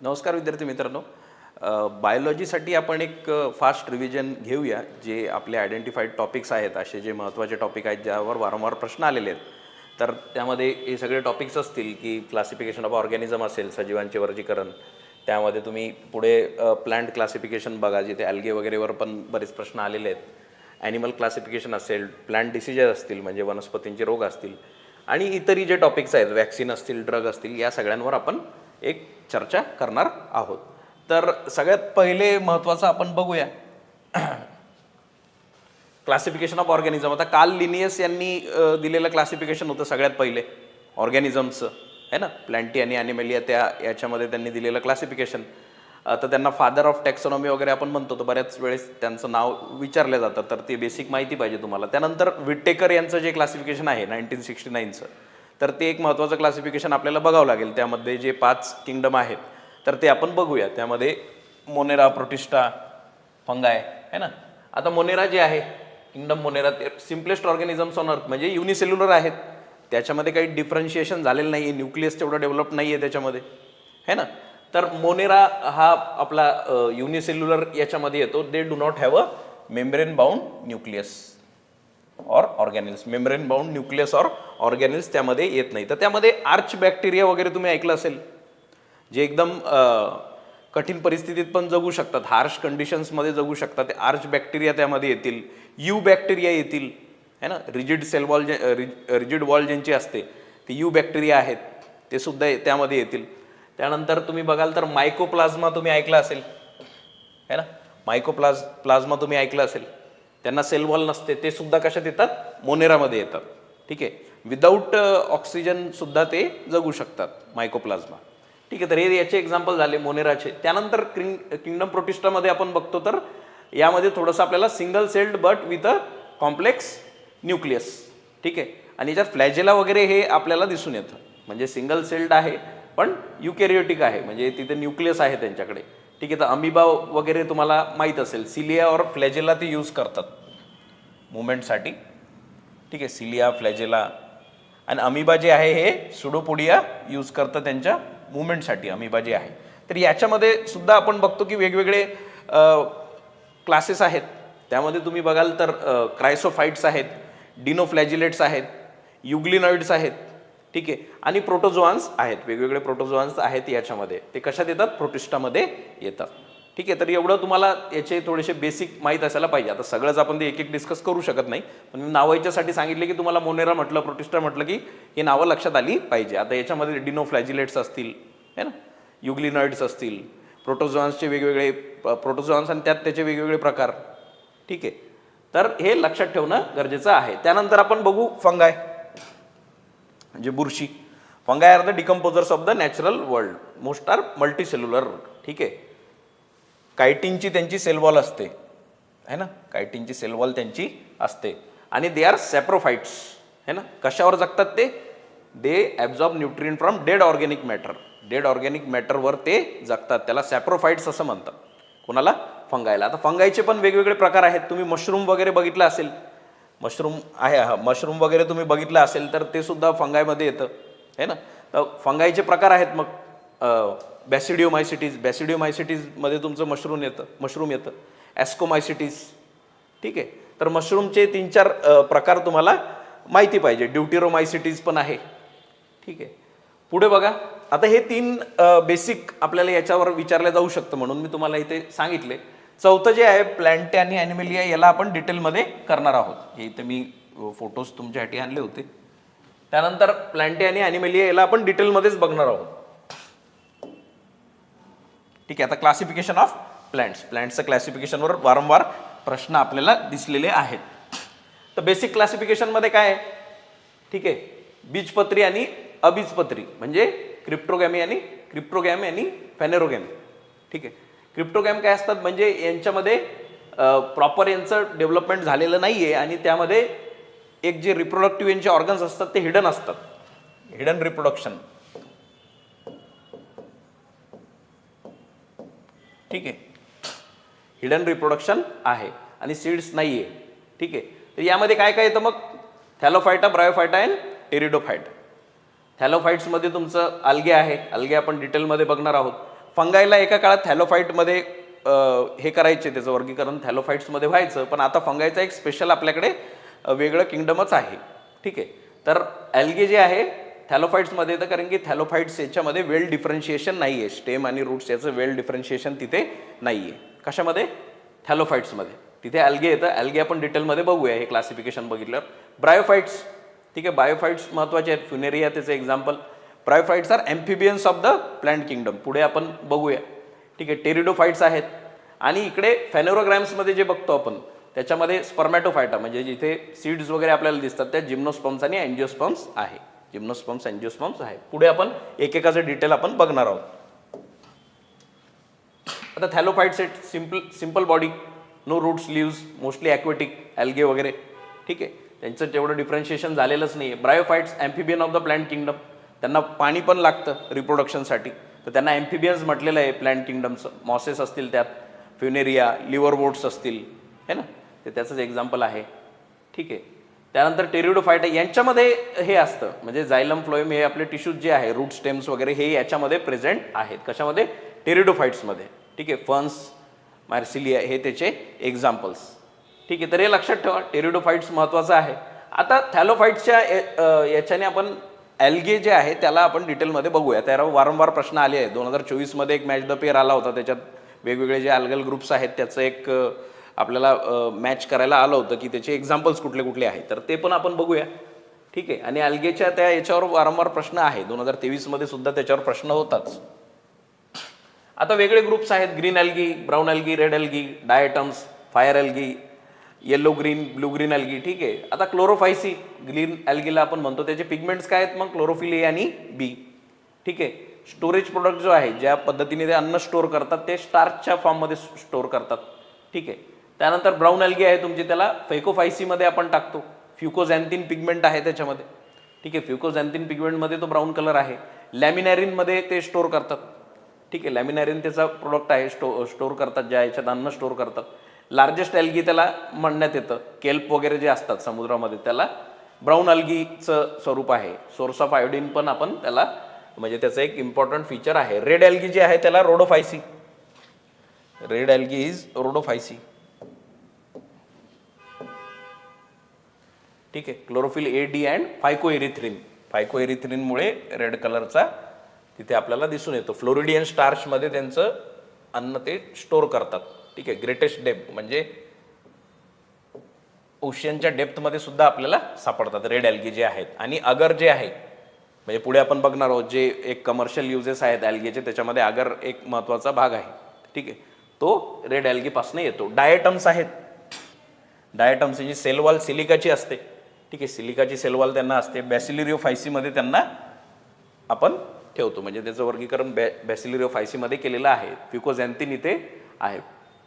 नमस्कार विद्यार्थी मित्रांनो. बायोलॉजीसाठी आपण एक फास्ट रिव्हिजन घेऊया. जे आपले आयडेंटिफाईड टॉपिक्स आहेत, असे जे महत्त्वाचे टॉपिक आहेत ज्यावर वारंवार प्रश्न आलेले आहेत. तर त्यामध्ये हे सगळे टॉपिक्स असतील की क्लासिफिकेशन ऑफ ऑर्गॅनिझम असेल, सजीवांचे वर्गीकरण. त्यामध्ये तुम्ही पुढे प्लांट क्लासिफिकेशन बघा, जिथे ॲल्गे वगैरेवर पण बरेच प्रश्न आलेले आहेत. ॲनिमल क्लासिफिकेशन असेल, प्लांट डिसिजेस असतील म्हणजे वनस्पतींचे रोग असतील, आणि इतरही जे टॉपिक्स आहेत, वॅक्सिन असतील, ड्रग असतील, या सगळ्यांवर आपण एक चर्चा करणार आहोत. तर सगळ्यात पहिले महत्त्वाचं आपण बघूया क्लासिफिकेशन ऑफ ऑर्गॅनिझम. आता कार्ल लिनियस यांनी दिलेलं क्लासिफिकेशन होतं सगळ्यात पहिले ऑर्गॅनिझमचं, आहे ना. प्लॅन्टी आणि ॲनिमलिया याच्यामध्ये त्यांनी दिलेलं क्लासिफिकेशन. तर त्यांना फादर ऑफ टॅक्सॉनॉमी वगैरे आपण म्हणतो, तर बऱ्याच वेळेस त्यांचं नाव विचारलं जातं, तर ते बेसिक माहिती पाहिजे तुम्हाला. त्यानंतर विटेकर यांचं जे क्लासिफिकेशन आहे 1969चं, तर ते एक महत्त्वाचं क्लासिफिकेशन आपल्याला बघावं लागेल. त्यामध्ये जे 5 किंगडम आहेत तर ते आपण बघूया. त्यामध्ये मोनेरा, प्रोटिस्टा, फंगाय, आहे ना. आता मोनेरा जे आहे, किंगडम मोनेरा, ते सिम्पलेस्ट ऑर्गॅनिझम्स ऑन अर्थ, म्हणजे युनिसेल्युलर आहेत. त्याच्यामध्ये काही डिफरन्शिएशन झालेलं नाही आहे, न्यूक्लियस तेवढं डेव्हलप नाही आहे त्याच्यामध्ये, है ना. तर मोनेरा हा आपला युनिसेल्युलर याच्यामध्ये येतो. They do not have a membrane bound nucleus or organelles. Membrane bound nucleus or organelles त्यामध्ये येत नाही. तर त्यामध्ये आर्च बॅक्टेरिया वगैरे तुम्ही ऐकलं असेल, जे एकदम कठीण परिस्थितीत पण जगू शकतात, हार्श कंडिशन्समध्ये जगू शकतात. ते आर्च बॅक्टेरिया त्यामध्ये येतील. यू बॅक्टेरिया येतील, है ना. Rigid cell wall, rigid wall ज्यांची असते ते यू बॅक्टेरिया आहेत, ते सुद्धा त्यामध्ये येतील. त्यानंतर तुम्ही बघाल तर मायकोप्लाझ्मा तुम्ही ऐकलं असेल, है ना. प्लाझ्मा तुम्ही ऐकलं असेल. त्यांना सेल वॉल नसते, ते सुद्धा कशात येतात? मोनेरामध्ये येतात. ठीक आहे. विदाऊट ऑक्सिजन सुद्धा ते जगू शकतात, मायकोप्लाझ्मा. ठीक आहे. तर हे याचे एक्झाम्पल झाले मोनेराचे. त्यानंतर किंगडम प्रोटिस्टामध्ये आपण बघतो, तर यामध्ये थोडंसं आपल्याला single celled but with a complex nucleus. ठीक आहे. आणि याच्यात फ्लॅजेला वगैरे हे आपल्याला दिसून येतं, म्हणजे सिंगल सेल्ड आहे पण युकॅरियोटिक आहे, म्हणजे तिथे न्यूक्लियस आहे त्यांच्याकडे. ठीक आहे. तर अमिबा वगैरे तुम्हाला माहीत असेल, सिलिया और फ्लॅजेला ते यूज करतात मुवमेंटसाठी. ठीक आहे. सिलिया, फ्लॅजेला आणि अमिबा जे आहे हे सुडोपोडिया यूज करतं त्यांच्या मुवमेंटसाठी, अमिबा जे आहे. तर याच्यामध्ये सुद्धा आपण बघतो की वेगवेगळे क्लासेस आहेत. त्यामध्ये तुम्ही बघाल तर क्रायसोफाइट्स आहेत, डिनोफ्लॅजिलेट्स आहेत, युग्लिनॉइड्स आहेत. ठीक आहे. आणि प्रोटोझोआन्स आहेत, वेगवेगळे प्रोटोझोआन्स आहेत याच्यामध्ये. ते कशात येतात? प्रोटिस्टामध्ये येतात. ठीक आहे. तर एवढं तुम्हाला याचे थोडेसे बेसिक माहीत असायला पाहिजे. आता सगळंच आपण ते एक एक डिस्कस करू शकत नाही, पण नावं याच्यासाठी सांगितले की तुम्हाला मोनेरा म्हटलं, प्रोटिस्टा म्हटलं की ही नावं लक्षात आली पाहिजे. आता याच्यामध्ये डिनोफ्लॅजिलेट्स असतील, है ना, युग्लिनॉइड्स असतील, प्रोटोझोआन्सचे वेगवेगळे प्रोटोझोआन्स आणि त्याचे वेगवेगळे प्रकार. ठीक आहे. तर हे लक्षात ठेवणं गरजेचं आहे. त्यानंतर आपण बघू फंगाय, म्हणजे बुरशी. Fungi are the decomposers of the natural world. Most are multicellular. ठीक आहे. कायटिनची त्यांची सेलवॉल असते, है ना. कायटिनची सेलवॉल त्यांची असते. आणि दे आर सॅप्रोफाइट्स, है ना. कशावर जगतात ते? They absorb nutrient from dead organic matter. Dead organic मॅटरवर ते जगतात, त्याला सॅप्रोफाइट्स असं म्हणतात. कोणाला? फंगायला. आता फंगायचे पण वेगवेगळे प्रकार आहेत. तुम्ही मशरूम वगैरे बघितलं असेल, मशरूम आहे, हा मशरूम वगैरे तुम्ही बघितलं असेल तर ते सुद्धा फंगायमध्ये येतं, है ना. तर फंगायचे प्रकार आहेत. मग बॅसिडिओमायसिटीज, बॅसिडिओमायसिटीजमध्ये तुमचं मशरूम येतं. ॲस्कोमायसिटीज. ठीक आहे. तर मशरूमचे 3-4 प्रकार तुम्हाला माहिती पाहिजे. ड्युटेरोमायसिटीज पण आहे. ठीक आहे. पुढे बघा. आता हे 3 बेसिक आपल्याला याच्यावर विचारलं जाऊ शकतं, म्हणून मी तुम्हाला इथे सांगितले. चौथं जे आहे प्लॅन्टी आणि ॲनिमलिया, याला आपण डिटेलमध्ये करणार आहोत. हे इथे मी फोटोज तुमच्यासाठी आणले होते. त्यानंतर प्लॅन्टी आणि ॲनिमलिया याला आपण डिटेलमध्येच बघणार आहोत. ठीक आहे. आता क्लासिफिकेशन ऑफ प्लॅन्ट्सचं क्लासिफिकेशनवर वारंवार प्रश्न आपल्याला दिसलेले आहेत. तर बेसिक क्लासिफिकेशनमध्ये काय आहे? ठीक आहे. बीजपत्री आणि अबीजपत्री, म्हणजे क्रिप्टोगॅमी आणि फॅनेरोगॅमी. ठीक आहे. क्रिप्टोगॅम काय असतात? म्हणजे यांच्यामध्ये प्रॉपर यांचं डेव्हलपमेंट झालेलं नाही आहे, आणि त्यामध्ये एक जे रिप्रोडक्टिव्ह यांचे ऑर्गन्स असतात ते हिडन असतात. Hidden reproduction. ठीक आहे. हिडन रिप्रोडक्शन आहे आणि सीड्स नाही आहे. ठीक आहे. तर यामध्ये काय काय येतं मग? Thallophyta, bryophyta and pteridophyta. थॅलोफाइट्समध्ये तुमचं अल्गे आहे, अल्गे आपण डिटेलमध्ये बघणार आहोत. फंगाईला एका काळात थॅलोफाईटमध्ये हे करायचे, त्याचं वर्गीकरण थॅलोफाईट्समध्ये व्हायचं, पण आता फंगाईचा एक स्पेशल आपल्याकडे वेगळं किंगडमच आहे. ठीक आहे. तर ॲल्गे जे आहे थॅलोफाईट्समध्ये येतं, कारण की थॅलोफाईट्स याच्यामध्ये वेल डिफरन्शिएशन नाही आहे, स्टेम आणि रूट्स याचं वेल डिफरन्शिएशन तिथे नाही आहे. कशामध्ये? थॅलोफाईट्समध्ये. तिथे ॲल्गे येतं. ॲल्गे आपण डिटेलमध्ये बघूया हे क्लासिफिकेशन बघितल्यावर. ब्रायोफाईट्स, ठीक आहे, बायोफाईट्स महत्त्वाचे आहेत. फ्युनेरिया त्याचं example. Bryophytes are amphibians of the plant kingdom. पुढे आपण बघूया. ठीक आहे. टेरिडोफाईट्स आहेत. आणि इकडे फेनोरोग्राम्समध्ये जे बघतो आपण त्याच्यामध्ये स्पर्मॅटोफायटा, म्हणजे जिथे सीड्स वगैरे आपल्याला दिसतात त्या जिम्नोस्पर्म्स आणि अँजिओस्पर्म्स आहे. जिम्नोस्पर्म्स, अँजिओस्पर्म्स आहे. पुढे आपण एकेकाचं डिटेल आपण बघणार आहोत. आता थॅलोफाईट्स आहेत, simple body, no roots, leaves, mostly aquatic, algae वगैरे. ठीक आहे. त्यांचं तेवढं डिफरन्शिएशन झालेलंच नाही आहे. Bryophytes amphibian of the plant kingdom. त्यांना पाणी पण लागतं रिप्रोडक्शनसाठी, तर त्यांना ॲम्फिबियन्स म्हटलेलं आहे प्लांट किंगडमचं. मॉसेस असतील त्यात, फ्युनेरिया, लिव्हरवोर्ट्स असतील, है ना, ते त्याचंच एक्झाम्पल आहे. ठीक आहे. त्यानंतर टेरिडोफायटा, यांच्यामध्ये हे असतं, म्हणजे झायलम, फ्लोएम हे आपले टिश्यूज जे आहे, रूट स्टेम्स वगैरे हे याच्यामध्ये प्रेझेंट आहेत. कशामध्ये? टेरिडोफाईट्समध्ये. ठीक आहे. फन्स, मार्सिलिया हे त्याचे एक्झाम्पल्स. ठीक आहे. तर हे लक्षात ठेवा, टेरिडोफाईट्स महत्त्वाचं आहे. आता थॅलोफाईट्सच्या याच्याने आपण ॲल्गे जे आहे त्याला आपण डिटेलमध्ये बघूया. त्यावर वारंवार प्रश्न आले आहेत. 2024मध्ये एक मॅच द पेअर आला होता, त्याच्यात वेगवेगळे जे अल्गल ग्रुप्स आहेत त्याचं एक आपल्याला मॅच करायला आलं होतं की त्याचे एक्झाम्पल्स कुठले कुठले आहेत, तर ते पण आपण बघूया. ठीक आहे. आणि ॲल्गेच्या त्या याच्यावर वारंवार प्रश्न आहे. 2023मध्ये सुद्धा त्याच्यावर प्रश्न होताच. आता वेगळे ग्रुप्स आहेत, green algae, brown algae, red algae, diatoms, fire algae, yellow green, blue green algae. ठीक आहे. आता क्लोरोफायसी, ग्रीन ॲल्गीला आपण म्हणतो, त्याचे पिगमेंट्स काय आहेत मग? क्लोरोफिल ए आणि बी. ठीक आहे. स्टोरेज प्रोडक्ट जो आहे, ज्या पद्धतीने ते अन्न स्टोअर करतात ते स्टार्चच्या फॉर्ममध्ये स्टोअर करतात. ठीक आहे. त्यानंतर ब्राऊन ॲल्गी आहे तुमची, त्याला फेकोफायसीमध्ये आपण टाकतो. फ्युकोझॅन्थिन पिगमेंट आहे त्याच्यामध्ये. ठीक आहे. फ्युकोझॅन्थिन पिगमेंटमध्ये तो ब्राऊन कलर आहे. लॅमिनॅरिनमध्ये ते स्टोअर करतात. ठीक आहे. लॅमिनॅरिन त्याचा प्रोडक्ट आहे, स्टोअर करतात, ज्या याच्यात अन्न स्टोअर करतात. लार्जेस्ट ॲल्गी त्याला म्हणण्यात येतं. केल्प वगैरे जे असतात समुद्रामध्ये त्याला ब्राऊन ॲल्गीचं स्वरूप आहे. सोर्स ऑफ आयोडीन पण आपण त्याला, म्हणजे त्याचं एक इम्पॉर्टंट फीचर आहे. रेड ॲल्गी जे आहे त्याला रोडोफायसी. Red ॲल्गी is rhodophyceae. ठीक आहे. Chlorophyll a, d and phycoerythrin. फायकोएरिथ्रिनमुळे रेड कलरचा तिथे आपल्याला दिसून येतो. फ्लोरिडियन स्टार्चमध्ये त्यांचं अन्न ते स्टोअर करतात. ठीक आहे. ग्रेटेस्ट डेप्थ म्हणजे ओशियनच्या डेप्थमध्ये सुद्धा आपल्याला सापडतात रेड ॲल्गी जे आहेत. आणि अगर जे आहे, म्हणजे पुढे आपण बघणार आहोत, जे एक कमर्शियल युजेस आहेत ॲल्गेचे, त्याच्यामध्ये अगर एक महत्त्वाचा भाग आहे. ठीक आहे. तो रेड ॲल्गीपासून येतो. डायटम्स आहेत. डायटम्स जी सेलवॉल सिलिकाची असते. ठीक आहे. सिलिकाची सेलवॉल त्यांना असते. बॅसिलिरिओफायसीमध्ये त्यांना आपण ठेवतो, म्हणजे त्याचं वर्गीकरण बॅसिलिरिओफायसीमध्ये केलेलं आहे. फ्युकोझॅन्थिन इथे आहे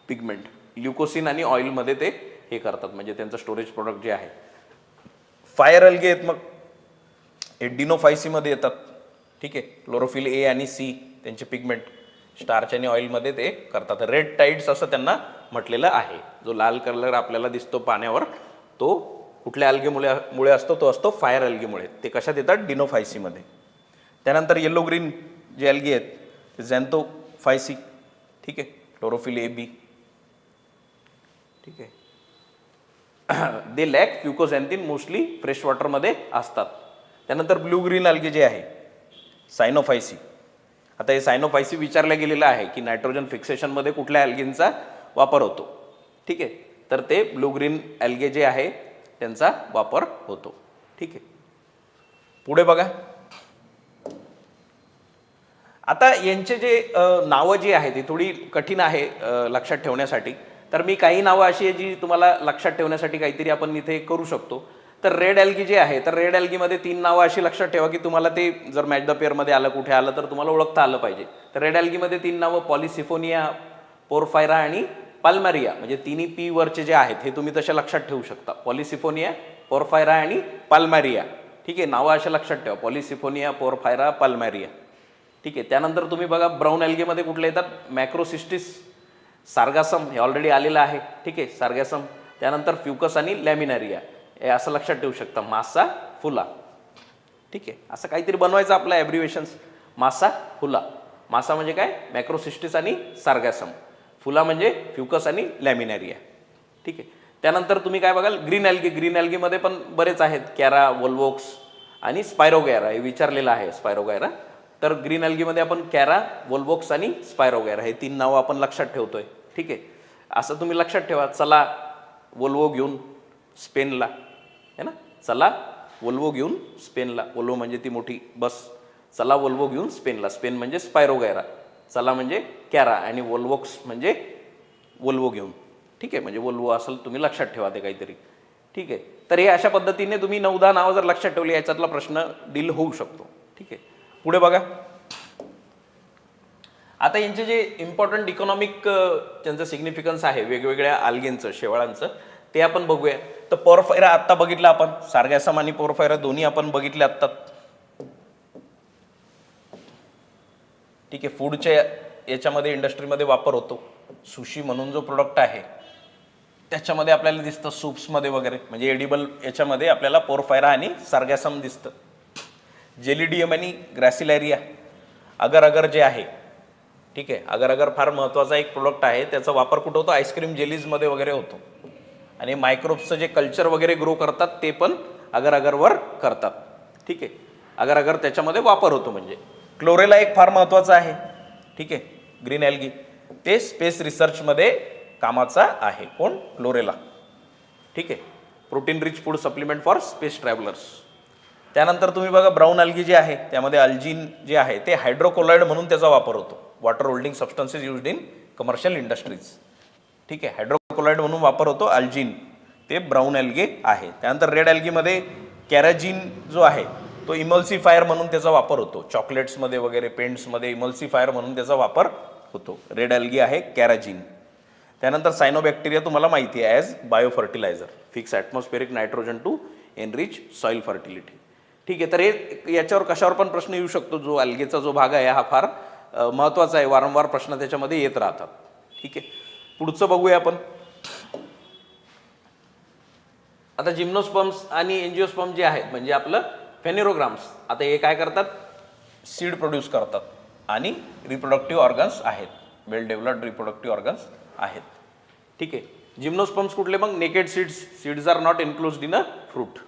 पिगमेंट. ल्युकोसिन आणि ऑइलमध्ये ते हे करतात, म्हणजे त्यांचं स्टोरेज प्रोडक्ट जे आहे. फायर ॲल्गे आहेत मग एडिनोफायसीमध्ये येतात. ठीक आहे. क्लोरोफिल ए आणि सी त्यांचे पिगमेंट स्टार्च आणि ऑइलमध्ये ते करतात. रेड टाइड्स असं त्यांना म्हटलेलं आहे. जो लाल कलर आपल्याला दिसतो पाण्यावर तो कुठल्या ॲल्गेमुळे असतो? तो असतो फायर ॲल्गेमुळे. ते कशात येतात? डिनोफायसीमध्ये. त्यानंतर येलो ग्रीन जे ॲल्गे आहेत ते झॅन्थोफायसी. ठीक आहे. क्लोरोफिल ए, बी. ठीक आहे. दे लॅक फ्युकोझॅन्थिन, मोस्टली फ्रेश वॉटरमध्ये असतात. त्यानंतर ब्लू ग्रीन ॲल्गे जे आहे सायनोफायसी. आता हे सायनोफायसी विचारलं गेलेलं आहे की नायट्रोजन फिक्सेशनमध्ये कुठल्या ॲल्गींचा वापर होतो. ठीक आहे. तर ते ब्लू ग्रीन ॲल्गे जे आहे त्यांचा वापर होतो. ठीक आहे. पुढे बघा. आता यांचे जे नावं जी आहेत ती थोडी कठीण आहे लक्षात ठेवण्यासाठी. तर मी काही नावं अशी आहे जी तुम्हाला लक्षात ठेवण्यासाठी काहीतरी आपण इथे करू शकतो. तर रेड ॲल्गी जे आहे, तर रेड ॲल्गीमध्ये 3 नावं अशी लक्षात ठेवा की तुम्हाला ते जर मॅच द पेअरमध्ये आलं, कुठे आलं तर तुम्हाला ओळखता आलं पाहिजे. तर रेड ॲल्गीमध्ये 3 नावं पॉलिसिफोनिया, पोरफायरा आणि पाल्मारिया, म्हणजे तिन्ही पी वरचे जे आहेत हे तुम्ही तशा लक्षात ठेवू शकता. पॉलिसिफोनिया, पोरफायरा आणि पाल्मारिया. ठीक आहे. नावं अशा लक्षात ठेवा, पॉलिसिफोनिया, पोरफायरा, पाल्मारिया. ठीक आहे. त्यानंतर तुम्ही बघा ब्राऊन ॲल्गेमध्ये कुठले येतात? मॅक्रोसिस्टिस, सार्गासम हे ऑलरेडी आलेलं आहे. ठीक आहे. सार्गासम. त्यानंतर फ्युकस आणि लॅमिनारिया हे असं लक्षात ठेवू शकता. मासा, फुला. ठीक आहे. असं काहीतरी बनवायचं आपलं ॲब्रिव्हेशन्स. मासा, फुला. मासा म्हणजे काय, मॅक्रोसिस्टिस आणि सार्गॅसम. फुला म्हणजे फ्युकस आणि लॅमिनारिया. ठीक आहे. त्यानंतर तुम्ही काय बघाल, ग्रीन ॲल्गी. ग्रीन ॲल्गीमध्ये पण बरेच आहेत, कॅरा, वोल्वोक्स आणि स्पायरोगॅरा, हे विचारलेलं आहे स्पायरोगॅरा. तर ग्रीन ॲल्गीमध्ये आपण कॅरा, वोल्वोक्स आणि स्पायरोगॅरा हे 3 नावं आपण लक्षात ठेवतोय. ठीक आहे. असं तुम्ही लक्षात ठेवा. चला वोल्वो घेऊन स्पेनला, है ना, चला वोल्वो घेऊन स्पेनला. वोल्वो म्हणजे ती मोठी बस. चला वोल्वो घेऊन स्पेनला. स्पेन म्हणजे स्पायरोगॅरा, चला म्हणजे कॅरा आणि वोल्वोक्स म्हणजे वोल्वो घेऊन. ठीक आहे. म्हणजे वोल्वो असेल, तुम्ही लक्षात ठेवा ते काहीतरी. ठीक आहे. तर हे अशा पद्धतीने तुम्ही 9-10 नावं जर लक्षात ठेवली, याच्यातला प्रश्न डील होऊ शकतो. ठीक आहे. पुढे बघा. आता यांचे जे इम्पॉर्टंट इकॉनॉमिक त्यांचं सिग्निफिकन्स आहे वेगवेगळ्या आल्गेंचं, शेवाळांचं, ते आपण बघूया. तर पोरफायरा आत्ता बघितलं आपण, सार्गॅसम आणि पोरफायरा दोन्ही आपण बघितले आत्ता. ठीक आहे. फूडच्या याच्यामध्ये, इंडस्ट्रीमध्ये वापर होतो. सुशी म्हणून जो प्रोडक्ट आहे त्याच्यामध्ये आपल्याला दिसतं, सूप्समध्ये वगैरे, म्हणजे एडिबल याच्यामध्ये आपल्याला पोरफायरा आणि सार्गॅसम दिसतं. जेलिडियम आणि ग्रॅसिलॅरिया, अगर अगर जे आहे, ठीक आहे, अगर अगर फार महत्त्वाचा एक प्रोडक्ट आहे. त्याचा वापर कुठं होतो, आईस्क्रीम जेलीजमध्ये वगैरे होतो. आणि मायक्रोब्सचं जे कल्चर वगैरे ग्रो करतात ते पण अगर अगरवर करतात. ठीक आहे. अगर अगर त्याच्यामध्ये वापर होतो. म्हणजे क्लोरेला एक फार महत्त्वाचं आहे. ठीक आहे. ग्रीन ॲल्गी, ते स्पेस रिसर्चमध्ये कामाचा आहे. कोण, क्लोरेला. ठीक आहे. Protein rich food supplement for space travellers. त्यानंतर तुम्ही बघा, ब्राऊन ॲल्गी जे आहे त्यामध्ये अल्जीन जे आहे ते हायड्रोकोलाइड म्हणून त्याचा वापर होतो. Water holding substances used in commercial industries. ठीक आहे. हायड्रोकोलाइड म्हणून वापर होतो अल्जीन, ते ब्राऊन ॲल्गे आहे. त्यानंतर रेड ॲल्गीमध्ये कॅराजीन जो आहे तो इमल्सिफायर म्हणून त्याचा वापर होतो. चॉकलेट्समध्ये वगैरे, पेंट्समध्ये इमल्सिफायर म्हणून त्याचा वापर होतो. रेड ॲल्गी आहे कॅराजीन. त्यानंतर सायनोबॅक्टेरिया तुम्हाला माहिती आहे, as biofertiliser, fix atmospheric nitrogen to enrich soil fertility. ठीक आहे. तर हे याच्यावर कशावर पण प्रश्न येऊ शकतो. जो अल्गेचा जो भाग आहे हा फार महत्त्वाचा आहे, वारंवार प्रश्न त्याच्यामध्ये येत राहतात. ठीक आहे. पुढचं बघूया आपण. आता जिम्नोस्पर्म्स आणि एंजिओस्पर्म जे आहेत, म्हणजे आपलं फेनेरोग्राम्स, आता हे काय करतात, सीड प्रोड्यूस करतात आणि रिप्रोडक्टिव्ह ऑर्गन्स आहेत, वेल डेव्हलप्ड रिप्रोडक्टिव्ह ऑर्गन्स आहेत. ठीक आहे. जिम्नोस्पर्म्स कुठले मग, naked seeds. Seeds are not enclosed in a fruit.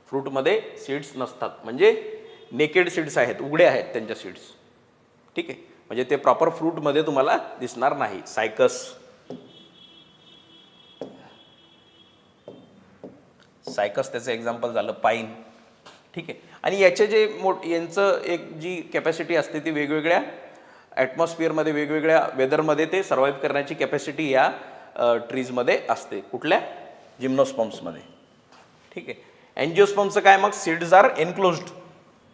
फ्रूटमध्ये सीड्स नसतात, म्हणजे नेकेड सीड्स आहेत, उघडे आहेत त्यांच्या सीड्स. ठीक आहे. म्हणजे ते प्रॉपर फ्रूटमध्ये तुम्हाला दिसणार नाही. सायकस, सायकस त्याचं एक्झाम्पल झालं. पाईन. ठीक आहे. आणि याचे जे यांचं एक जी कॅपॅसिटी असते ती वेगवेगळ्या ॲटमॉस्फिअरमध्ये, वेगवेगळ्या वेदरमध्ये ते सर्व्हाइव्ह करण्याची कॅपॅसिटी या ट्रीजमध्ये असते. कुठल्या, जिम्नोस्पर्म्समध्ये. ठीक आहे. एंजिओस्पर्मचं काय मग, सीड्स आर एनक्लोज्ड.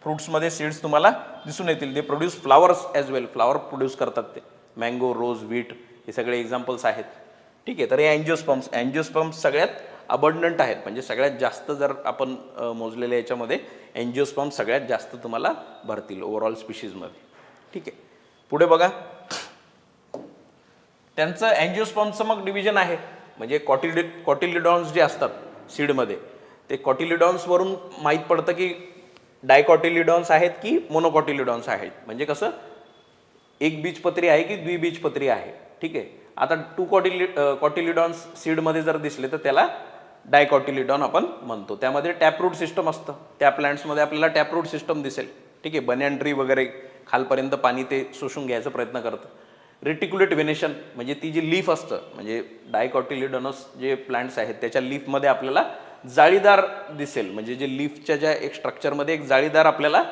फ्रूट्समध्ये सीड्स तुम्हाला दिसून येतील. ते प्रोड्यूस फ्लावर्स ॲज वेल, फ्लावर प्रोड्यूस करतात ते. मँगो, रोज, व्हीट हे सगळे एक्झाम्पल्स आहेत. ठीक आहे. तर हे एंजिओस्पर्म्स, एंजिओस्पर्म्स सगळ्यात अबंडंट आहेत, म्हणजे सगळ्यात जास्त जर आपण मोजलेल्या याच्यामध्ये एंजिओस्पर्म्स सगळ्यात जास्त तुम्हाला भरतील ओव्हरऑल स्पीशीजमध्ये. ठीक आहे. पुढे बघा. त्यांचं एंजिओस्पर्मचं मग डिव्हिजन आहे, म्हणजे कॉटिलिडॉन्स जे असतात सीडमध्ये, ते कॉटिलिडॉन्सवरून माहीत पडतं की डायकॉटिलिडॉन्स आहेत की मोनोकॉटिलिडॉन्स आहेत. म्हणजे कसं, एक बीजपत्री आहे की द्विबीजपत्री आहे. ठीक आहे. आता कॉटिलिडॉन्स सीडमध्ये जर दिसले तर त्याला डायकॉटिलिडॉन आपण म्हणतो. त्यामध्ये टॅपरूट सिस्टम असतं. त्या प्लांट्समध्ये आपल्याला टॅपरूट सिस्टम दिसेल. ठीक आहे. बनियन ट्री वगैरे खालपर्यंत पाणी ते शोषून घ्यायचा प्रयत्न करतं. रेटिक्युलेट व्हेनेशन, म्हणजे ती जी लीफ असतं, म्हणजे डायकॉटिलिडॉनस जे प्लांट्स आहेत त्याच्या लीफमध्ये आपल्याला जाळीदार दिसेल. म्हणजे जे लीफच्या ज्या एक स्ट्रक्चरमध्ये एक जाळीदार आपल्याला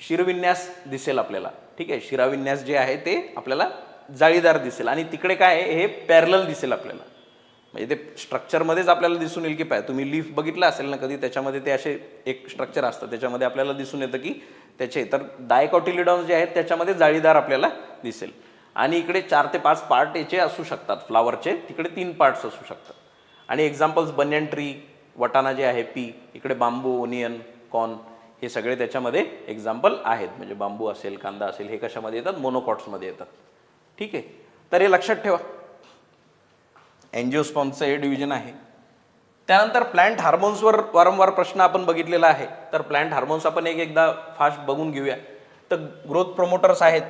शिरविन्यास दिसेल आपल्याला. ठीक आहे. शिराविन्यास जे आहे ते आपल्याला जाळीदार दिसेल. आणि तिकडे काय आहे, हे पॅरलल दिसेल आपल्याला. म्हणजे ते स्ट्रक्चरमध्येच आपल्याला दिसून येईल की तुम्ही लीफ बघितलं असेल ना कधी, त्याच्यामध्ये ते असे एक स्ट्रक्चर असतं, त्याच्यामध्ये आपल्याला दिसून येतं की त्याचे, तर डायकॉटिलिडॉन्स जे आहेत त्याच्यामध्ये जाळीदार आपल्याला दिसेल. आणि इकडे 4 ते 5 पार्ट याचे असू शकतात फ्लावरचे, तिकडे 3 पार्ट्स असू शकतात. आणि एक्झाम्पल्स बनियन ट्री, वटाणा जे आहे पी, इकडे बांबू, ओनियन, कॉर्न, हे सगळे त्याच्यामध्ये एक्झाम्पल आहेत. म्हणजे बांबू असेल, कांदा असेल, हे कशामध्ये येतात, मोनोकॉट्समध्ये येतात. ठीक आहे. तर हे लक्षात ठेवा, एंजिओस्पर्मचं हे डिव्हिजन आहे. त्यानंतर प्लांट हार्मोन्सवर वारंवार प्रश्न आपण बघितलेला आहे. तर प्लांट हार्मोन्स आपण एकदा फास्ट बघून घेऊया. तर ग्रोथ प्रोमोटर्स आहेत,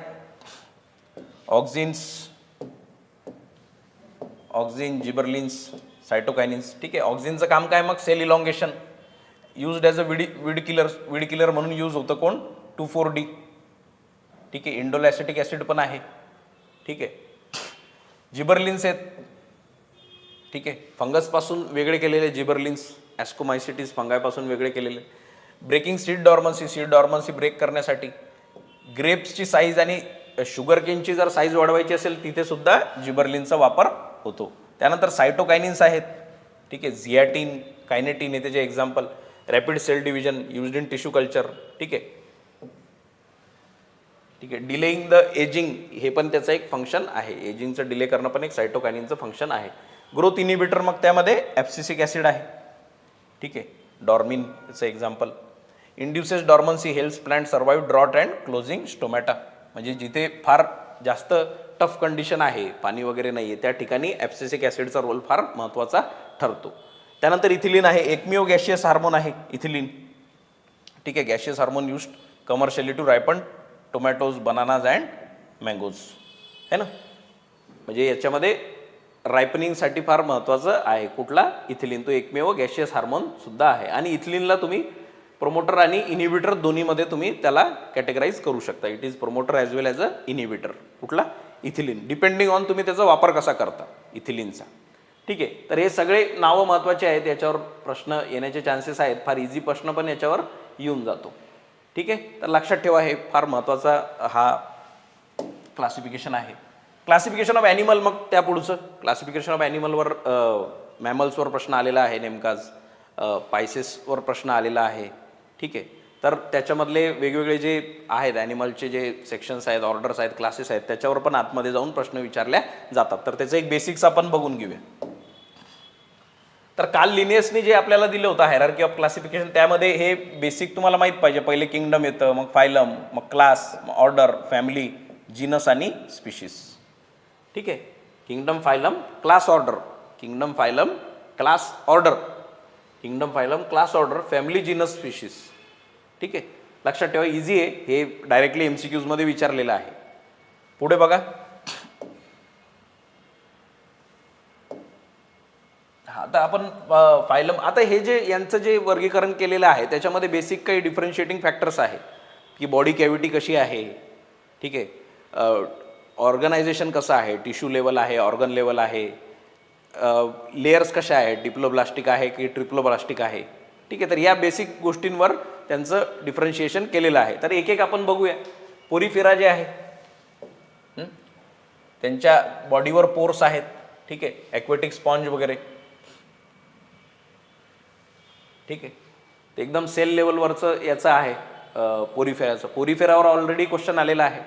ऑक्झिन्स, ऑक्झिन, जिबरलिन्स, सायटोकायनिन्स. ठीक आहे. ऑक्झिनचं काम काय मग? Cell elongation, used as a weed killer म्हणून यूज होतं. कोण? 2,4-D. ठीक आहे. इंडोल ॲसिटिक ॲसिड पण आहे. ठीक आहे. जिबरलिन्स आहेत. ठीक आहे. फंगसपासून वेगळे केलेले जिबरलिन्स, ॲस्कोमायसिटीस फंगायपासून वेगळे केलेले. ब्रेकिंग सीड डॉर्मन्सी ब्रेक करण्यासाठी. ग्रेप्सची साईज आणि शुगर केनची जर साईज वाढवायची असेल तिथे सुद्धा जिबरलिनचा वापर होतो. त्यानंतर सायटोकायनिन्स आहेत. ठीक आहे. झियाटिन, कायनेटिन हे त्याचे example. Rapid cell division used in tissue culture. ठीक आहे. ठीक आहे. डिलेइंग द एजिंग हे पण त्याचं एक फंक्शन आहे. एजिंगचं डिले करणं पण एक सायटोकायनिनचं फंक्शन आहे. ग्रोथ इनिबिटर मग त्यामध्ये ॲब्सिसिक ॲसिड आहे. ठीक आहे. डॉर्मिनचं example. Induces dormancy helps plant survive drought and closing stomata. म्हणजे जिथे फार जास्त टफ कंडिशन आहे, पाणी वगैरे नाही आहे, त्या ठिकाणी ॲब्सिसिक ॲसिडचा रोल फार महत्त्वाचा ठरतो. त्यानंतर इथिलिन आहे. एकमेव गॅशियस हार्मोन आहे इथिलिन. ठीक आहे. Gaseous hormone used commercially to ripen tomatoes, bananas and mangoes. है ना. म्हणजे याच्यामध्ये रायपनिंगसाठी फार महत्त्वाचं आहे. कुठला? इथिलिन. तो एकमेव गॅशियस हार्मोन सुद्धा आहे. आणि इथिलिनला तुम्ही प्रोमोटर आणि इनिबिटर दोन्हीमध्ये तुम्ही त्याला कॅटेगराईज करू शकता. It is promoter as well as a inhibitor. कुठला? इथिलिन. डिपेंडिंग ऑन तुम्ही त्याचा वापर कसा करता इथिलिनचा. ठीक आहे. तर हे सगळे नावं महत्त्वाचे आहेत. याच्यावर प्रश्न येण्याचे चान्सेस आहेत. फार इझी प्रश्न पण याच्यावर येऊन जातो. ठीक आहे. तर लक्षात ठेवा, हे फार महत्त्वाचा हा क्लासिफिकेशन आहे. Classification of animal. मग त्या पुढचं क्लासिफिकेशन ऑफ ॲनिमलवर मॅमल्सवर प्रश्न आलेला आहे नेमकाच. पायसेसवर प्रश्न आलेला आहे. ठीक आहे. तर त्याच्यामधले वेगवेगळे जे आहेत ॲनिमलचे जे सेक्शन्स आहेत, ऑर्डर्स आहेत, क्लासेस आहेत, त्याच्यावर पण आतमध्ये जाऊन प्रश्न विचारल्या जातात. तर त्याचं एक बेसिक्स आपण बघून घेऊया. तर काल लिनियसने जे आपल्याला दिलं होतं हायरार्की ऑफ क्लासिफिकेशन, त्यामध्ये हे बेसिक तुम्हाला माहीत पाहिजे. पहिले किंगडम येतं, मग फायलम, मग क्लास, मग ऑर्डर, फॅमिली, जीनस आणि स्पीशीस. ठीक आहे. Kingdom, phylum, class, order. Kingdom, phylum, class, order. Kingdom, phylum, class, order, family, genus, species. ठीक आहे. लक्षात ठेवा, इझी आहे हे. डायरेक्टली MCQमध्ये विचारलेलं आहे. पुढे बघा. आता आपण फायलम, आता हे जे यांचं जे वर्गीकरण केलेलं आहे त्याच्यामध्ये बेसिक काही डिफरन्शिएटिंग फॅक्टर्स आहे की बॉडी कॅव्हिटी कशी आहे. ठीक आहे. ऑर्गनायझेशन कसं आहे, टिश्यू लेवल आहे, ऑर्गन लेवल आहे, लेयर्स कशा आहेत, डिप्लोब्लास्टिक आहे की ट्रिप्लोब्लास्टिक आहे. ठीक आहे. तर या बेसिक गोष्टींवर त्यांचं डिफरन्शिएशन केलेलं आहे. तर एक एक आपण बघूया. पोरीफेरा जे आहे त्यांच्या बॉडीवर पोर्स आहेत. ठीक आहे. ॲक्वेटिक स्पॉन्ज वगैरे. ठीक आहे. ते एकदम सेल लेवलवरचं याचं आहे पोरीफेराचं. पोरीफेरावर ऑलरेडी क्वेश्चन आलेला आहे.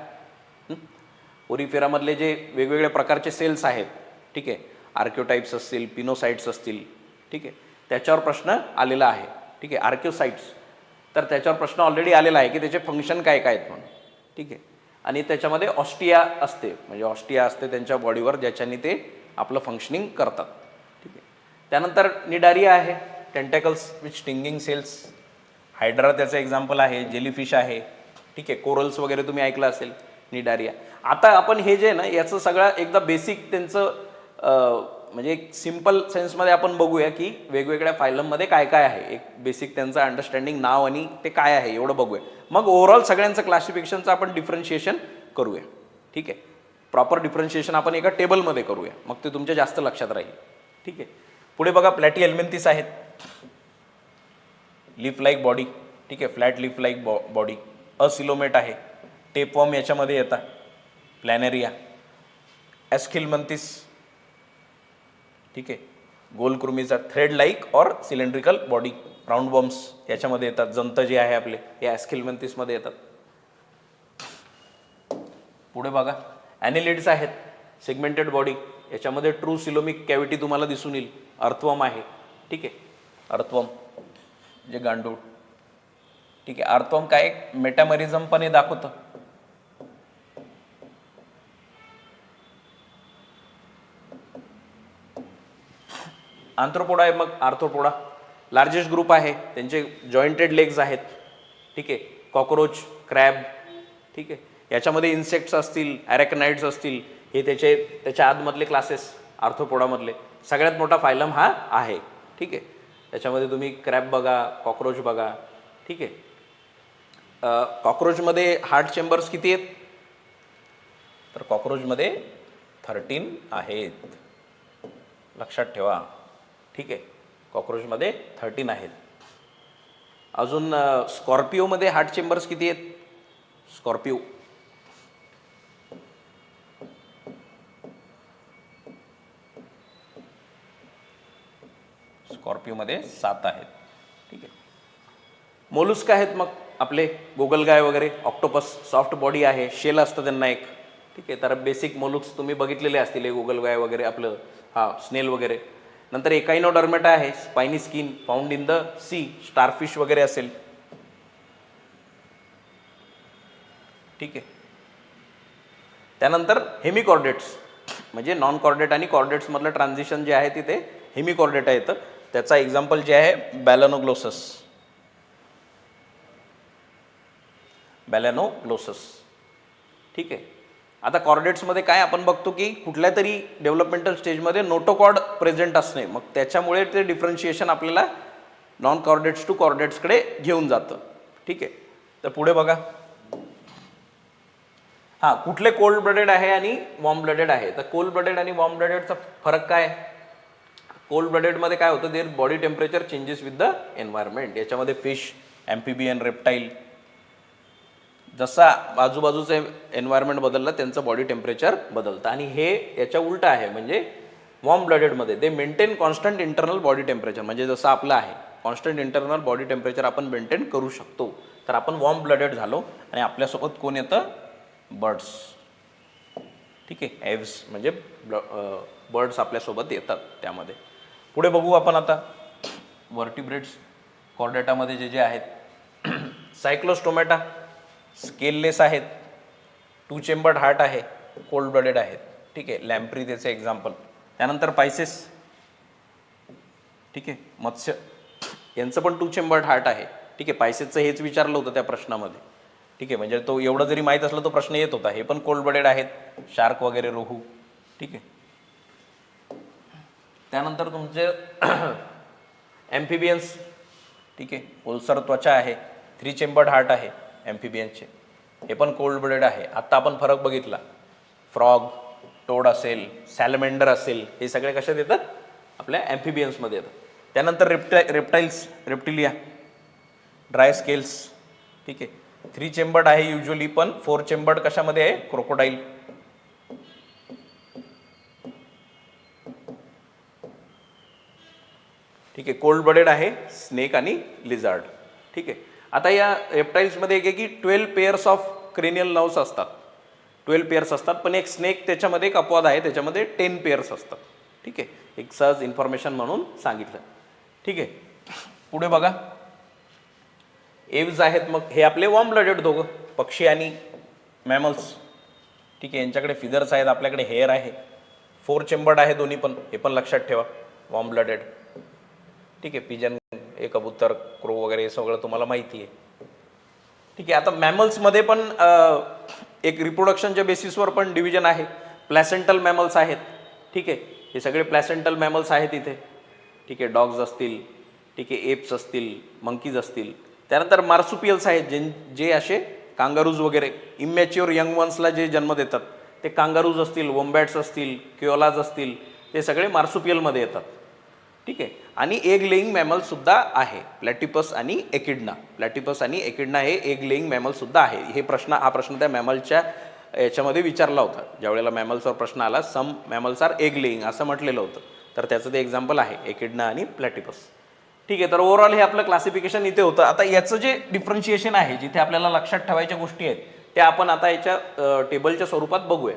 पोरीफेरामधले जे वेगवेगळ्या प्रकारचे सेल्स आहेत, ठीक आहे, आर्क्योटाईप्स असतील, पिनोसाइट्स असतील, ठीक आहे, त्याच्यावर प्रश्न आलेला आहे. ठीक आहे. आर्क्योसाइट्स, तर त्याच्यावर प्रश्न ऑलरेडी आलेला आहे की त्याचे फंक्शन काय काय आहेत म्हणून. ठीक आहे. आणि त्याच्यामध्ये ऑस्टिया असते, म्हणजे ऑस्टिया असते त्यांच्या बॉडीवर ज्याच्याने ते आपलं फंक्शनिंग करतात. ठीक आहे. त्यानंतर निडारिया आहे, tentacles with stinging cells. Hydra त्याचं एक्झाम्पल आहे. जेलीफिश आहे. ठीक आहे. कोरल्स वगैरे तुम्ही ऐकलं असेल. निडारिया. आता आपण हे जे ना याचं सगळं एकदा बेसिक त्यांचं म्हणजे एक सिम्पल सेन्समध्ये आपण बघूया की वेगवेगळ्या फायलममध्ये काय काय आहे. एक बेसिक त्यांचं अंडरस्टँडिंग, नाव आणि ते काय आहे एवढं बघूया. मग ओव्हरऑल सगळ्यांचं क्लासिफिकेशनचं आपण डिफरन्शिएशन करूया. ठीक आहे. प्रॉपर डिफरन्शिएशन आपण एका टेबलमध्ये करूया, मग ते तुमच्या जास्त लक्षात राहील. ठीक आहे. पुढे बघा. प्लॅटी हेल्मिंथिस आहेत. Leaf like body. ठीक आहे. Flat leaf like body. Acoelomate आहे. टेपवॉर्म याच्यामध्ये येतात. प्लॅनेरिया. ॲस्किलमंथिस. ठीक आहे. गोलकृमीचा thread like or cylindrical body. Round bombs याच्यामध्ये येतात. जंत जे आहे आपले हे ॲस्किलमंथिसमध्ये येतात. पुढे बघा. ॲनिलिड्स आहेत. Segmented body. याच्यामध्ये ट्रू सिलोमिक कॅव्हिटी तुम्हाला दिसून येईल. अर्थवर्म आहे. ठीक आहे. अर्थवर्म म्हणजे गांडूळ. ठीक आहे. अर्थवर्म काय एक मेटामरिझम पण हे दाखवतं. आंथ्रोपोडा आहे. मग आर्थ्रोपोडा लार्जेस्ट ग्रुप आहे. त्यांचे जॉईंटेड लेग्स आहेत. ठीक आहे. Cockroach, crab. ठीक आहे. याच्यामध्ये इन्सेक्ट्स असतील, ॲरेकनाइड्स असतील, हे त्याच्या आतमधले क्लासेस आर्थ्रोपोडामधले. सगळ्यात मोठा फायलम हा आहे. ठीक आहे. त्याच्यामध्ये तुम्ही क्रॅब बघा, कॉक्रोच बघा. ठीक आहे. कॉक्रोचमध्ये हार्ट चेंबर्स किती आहेत? तर कॉक्रोचमध्ये 13 आहेत, लक्षात ठेवा. ठीक आहे. कॉक्रोचमध्ये 13 आहेत. अजून स्कॉर्पिओमध्ये हार्ट चेंबर्स किती आहेत? स्कॉर्पिओ स्कॉर्पिओमध्ये 7 आहेत. ठीक आहे. मोलुस्क आहेत मग आपले गोगलगाय वगैरे, ऑक्टोपस सॉफ्ट बॉडी आहे, शेल असतं त्यांना एक. ठीक आहे. तर बेसिक मोलुस्क तुम्ही बघितलेले असतील, गोगलगाय वगैरे आपलं स्नेल वगैरे. नंतर एकाइनोडर्मेटा आहे, spiny skin, found in the sea, starfish वगैरे असेल. ठीक आहे. त्यानंतर हेमिकॉर्डेट्स, म्हणजे नॉन कॉर्डेट आणि कॉर्डेट्स मधलं ट्रान्झिशन जे आहे तिथे हेमिकॉर्डेटा येतं. त्याचा एक्झाम्पल जे आहे बॅलॅनोग्लोसस. ठीक आहे. आता कॉर्डेट्समध्ये काय आपण बघतो की कुठल्या तरी डेव्हलपमेंटल स्टेजमध्ये नोटोकॉर्ड प्रेझेंट असणे, मग त्याच्यामुळे ते डिफरन्शिएशन आपल्याला नॉन कॉर्डेट्स टू कॉर्डेट्सकडे घेऊन जातं. ठीक आहे. तर पुढे बघा, कुठले कोल्ड ब्लडेड आहे आणि वॉर्म ब्लडेड आहे. तर कोल्ड ब्लडेड आणि वॉर्म ब्लडेडचा फरक काय? कोल्ड ब्लडेडमध्ये काय होतं, there body temperature changes with the environment. याच्यामध्ये फिश, ॲम्फिबियन, रेप्टाईल, जसा आजूबाजूचं एन्व्हायरमेंट बदललं त्यांचं बॉडी टेम्परेचर बदलतं. आणि हे याच्या उलटं आहे, म्हणजे वॉर्म ब्लडेडमध्ये they maintain constant internal body temperature, म्हणजे जसं आपलं आहे कॉन्स्टंट इंटरनल बॉडी टेम्परेचर आपण मेंटेन करू शकतो. तर आपण वॉर्म ब्लडेड झालो. आणि आपल्यासोबत कोण येतं? बर्ड्स. ठीक आहे. एव्स म्हणजे बर्ड्स आपल्यासोबत येतात त्यामध्ये. पुढे बघू आपण आता वर्टिब्रेट्स कॉर्डेटामध्ये जे आहेत. सायक्लोस्टोमॅटा स्केललेस आहेत, 2 चेंबर्ड हार्ट आहे, कोल्ड ब्लडेड आहेत. ठीक आहे. लॅम्प्री त्याचे एक्झाम्पल. त्यानंतर पायसेस. ठीक आहे. मत्स्य, यांचं पण 2 चेंबर्ड हार्ट आहे. ठीक आहे. पायसेसचं हेच विचारलं होतं त्या प्रश्नामध्ये. ठीक आहे. म्हणजे तो एवढं जरी माहीत असलं तो प्रश्न येत होता. हे पण कोल्ड ब्लडेड आहेत, शार्क वगैरे, रोहू. ठीक आहे. त्यानंतर तुमचे ॲम्फिबियन्स. ठीक आहे. ओलसर त्वचा आहे, 3 चेंबर्ड हार्ट आहे ॲम्फिबियन्सचे, हे पण कोल्ड ब्लडेड आहे. आत्ता आपण फरक बघितला. फ्रॉग, टोड असेल, सॅलमेंडर असेल, हे सगळे कशात येतात? आपल्या ॲम्फिबियन्समध्ये येतात. त्यानंतर रेप्टाईल्स, रेप्टिलिया, ड्राय स्केल्स. ठीक आहे. 3 चेंबर्ड आहे युजली, पण 4 चेंबर्ड कशामध्ये आहे? क्रोकोडाईल. ठीक आहे. कोल्ड ब्लडेड आहे स्नेक आणि लिझार्ड. ठीक आहे. आता या रेप्टाईल्समध्ये एक आहे की 12 पेअर्स ऑफ क्रेनियल नर्व्स असतात, 12 पेअर्स असतात. पण एक स्नेक त्याच्यामध्ये एक अपवाद आहे, त्याच्यामध्ये 10 पेअर्स असतात. ठीक आहे. एक सहज इन्फॉर्मेशन म्हणून सांगितलं. ठीक आहे. पुढे बघा, एव्ज आहेत. मग हे आपले वॉर्म ब्लडेड दोघं, पक्षी आणि मॅमल्स. ठीक आहे. यांच्याकडे फिदर्स आहेत, आपल्याकडे हेअर आहे. 4 चेंबर्ड आहे दोन्ही पण, हे पण लक्षात ठेवा, वॉर्म ब्लडेड. ठीक आहे. पिजन, कबूतर, क्रो वगैरे हे सगळं तुम्हाला माहिती आहे. ठीक आहे. आता मॅमल्समध्ये पण एक रिप्रोडक्शनच्या बेसिसवर पण डिव्हिजन आहे. प्लॅसेंटल मॅमल्स आहेत. ठीक आहे. हे सगळे प्लॅसेंटल मॅमल्स आहेत इथे. ठीक आहे. डॉग्स असतील, ठीक आहे, एप्स असतील, मंकीज असतील. त्यानंतर मार्सुपियल्स आहेत, जे असे कांगारूज वगैरे इमॅच्युअर यंग वन्सला जे जन्म देतात, ते कांगारूज असतील, वोम्बॅट्स असतील, क्योलाज असतील, ते सगळे मार्सुपियलमध्ये येतात. ठीक आहे. आणि एग लेईंग मॅमलसुद्धा आहे, प्लॅटिपस आणि एकिडना. प्लॅटिपस आणि एकिडना हे एग लेईंग मॅमलसुद्धा आहे. हा प्रश्न त्या मॅमलच्या याच्यामध्ये विचारला होता. ज्यावेळेला मॅमल्सवर प्रश्न आला, सम मॅमल्स आर एग लेईंग असं म्हटलेलं होतं. तर त्याचं ते एक्झाम्पल आहे एकिडना आणि प्लॅटिपस. ठीक आहे. तर ओव्हरऑल हे आपलं क्लासिफिकेशन इथे होतं. आता याचं जे डिफरन्शिएशन आहे, जिथे आपल्याला लक्षात ठेवायच्या गोष्टी आहेत, त्या आपण आता याच्या टेबलच्या स्वरूपात बघूया.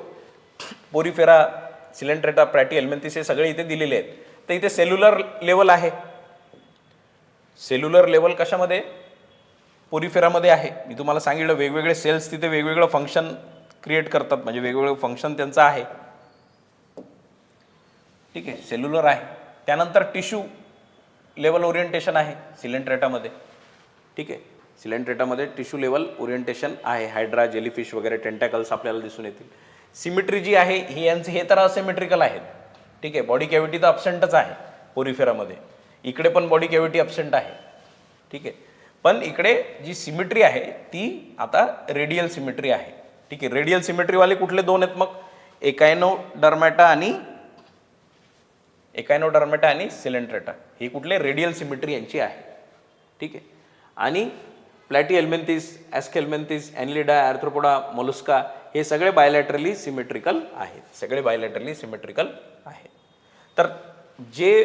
पोरिफेरा, सिलेंट्रेटा, प्रॅटी, हेल्मिंथिस हे सगळे इथे दिलेले आहेत. तर इथे सेल्युलर लेवल आहे. सेल्युलर लेवल कशामध्ये? पोरिफेरामध्ये आहे. मी तुम्हाला सांगितलं, वेगवेगळे सेल्स तिथे वेगवेगळं फंक्शन क्रिएट करतात, म्हणजे वेगवेगळं फंक्शन त्यांचं आहे. ठीक आहे. सेल्युलर आहे. त्यानंतर टिश्यू लेवल ओरिएंटेशन आहे सिलेंट्रेटामध्ये. ठीक आहे. सिलेंट्रेटामध्ये टिश्यू लेवल ओरिएंटेशन आहे, हायड्रा, जेलीफिश वगैरे टेंटॅकल्स आपल्याला दिसून येतील. सिमेट्री जी आहे ही यांचे हे तर असिमेट्रिकल आहेत, ठीक आहे. बॉडी कॅव्हिटी तर अब्सेंटच आहे पोरिफेरामध्ये, इकडे पण बॉडी कॅव्हिटी अब्सेंट आहे, ठीक आहे. पण इकडे जी सिमेट्री आहे ती आता रेडियल सिमेट्री आहे, ठीक आहे. रेडियल सिमेट्रीवाले कुठले दोन आहेत मग, एकायनोडर्मॅटा आणि सिलेंट्रेटा, ही कुठले रेडियल सिमेट्री यांची आहे, ठीक आहे. आणि प्लॅटीहेल्मिन्थिस, ॲस्केल्मिन्थिस, ॲनिलिडा, आर्थ्रोपोडा, मोलस्का हे सगळे बायलॅटरली सिमेट्रिकल आहेत, सगळे बायलॅटरली सिमेट्रिकल आहेत. तर जे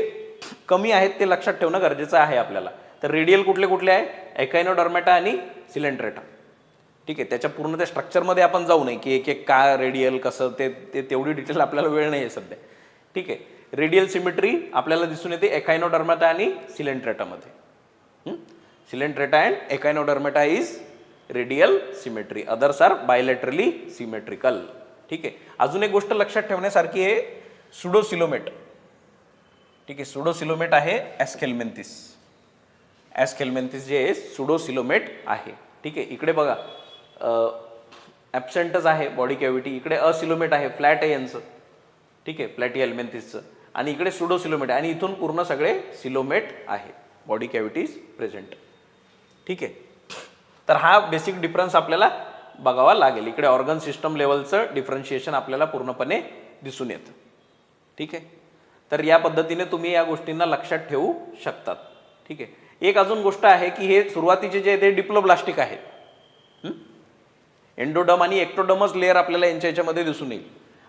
कमी आहेत ते लक्षात ठेवणं गरजेचं आहे आपल्याला. तर रेडियल कुठले कुठले आहे, एकायनोडर्मॅटा आणि सिलेंट्रेटा, ठीक आहे. त्याच्या पूर्ण त्या स्ट्रक्चरमध्ये आपण जाऊ नये की एक एक का रेडियल कसं ते तेवढी डिटेल आपल्याला वेळ नाही आहे सध्या, ठीक आहे. रेडियल सिमेट्री आपल्याला दिसून येते एकायनोडर्मॅटा आणि सिलेंट्रेटामध्ये. Coelenterata and echinodermata is radial symmetry, others are bilaterally symmetrical, ठीक आहे. अजून एक गोष्ट लक्षात ठेवण्यासारखी आहे, सुडोसिलोमेट, ठीक आहे. सुडोसिलोमेट आहे ॲस्केल्मिन्थिस, ॲस्केल्मिन्थिस जे आहे सुडोसिलोमेट आहे, ठीक आहे. इकडे बघा ॲब्सेंटच आहे बॉडी कॅव्हिटी, इकडे असिलोमेट आहे, फ्लॅट आहे यांचं, ठीक आहे, प्लॅटीहेल्मिन्थिसचं. आणि इकडे सुडोसिलोमेट आणि इथून पूर्ण सगळे सिलोमेट आहे, बॉडी कॅव्हिटीज प्रेझेंट, ठीक आहे. तर हा बेसिक डिफरन्स आपल्याला बघावा लागेल. इकडे ऑर्गन सिस्टम लेवलचं डिफरन्शिएशन आपल्याला पूर्णपणे दिसून येतं, ठीक आहे. तर या पद्धतीने तुम्ही या गोष्टींना लक्षात ठेवू शकतात, ठीक आहे. एक अजून गोष्ट आहे की हे सुरुवातीचे जे ते डिप्लोब्लास्टिक आहेत, एंडोडम आणि एक्टोडमस लेअर आपल्याला यांच्या याच्यामध्ये दिसून येईल.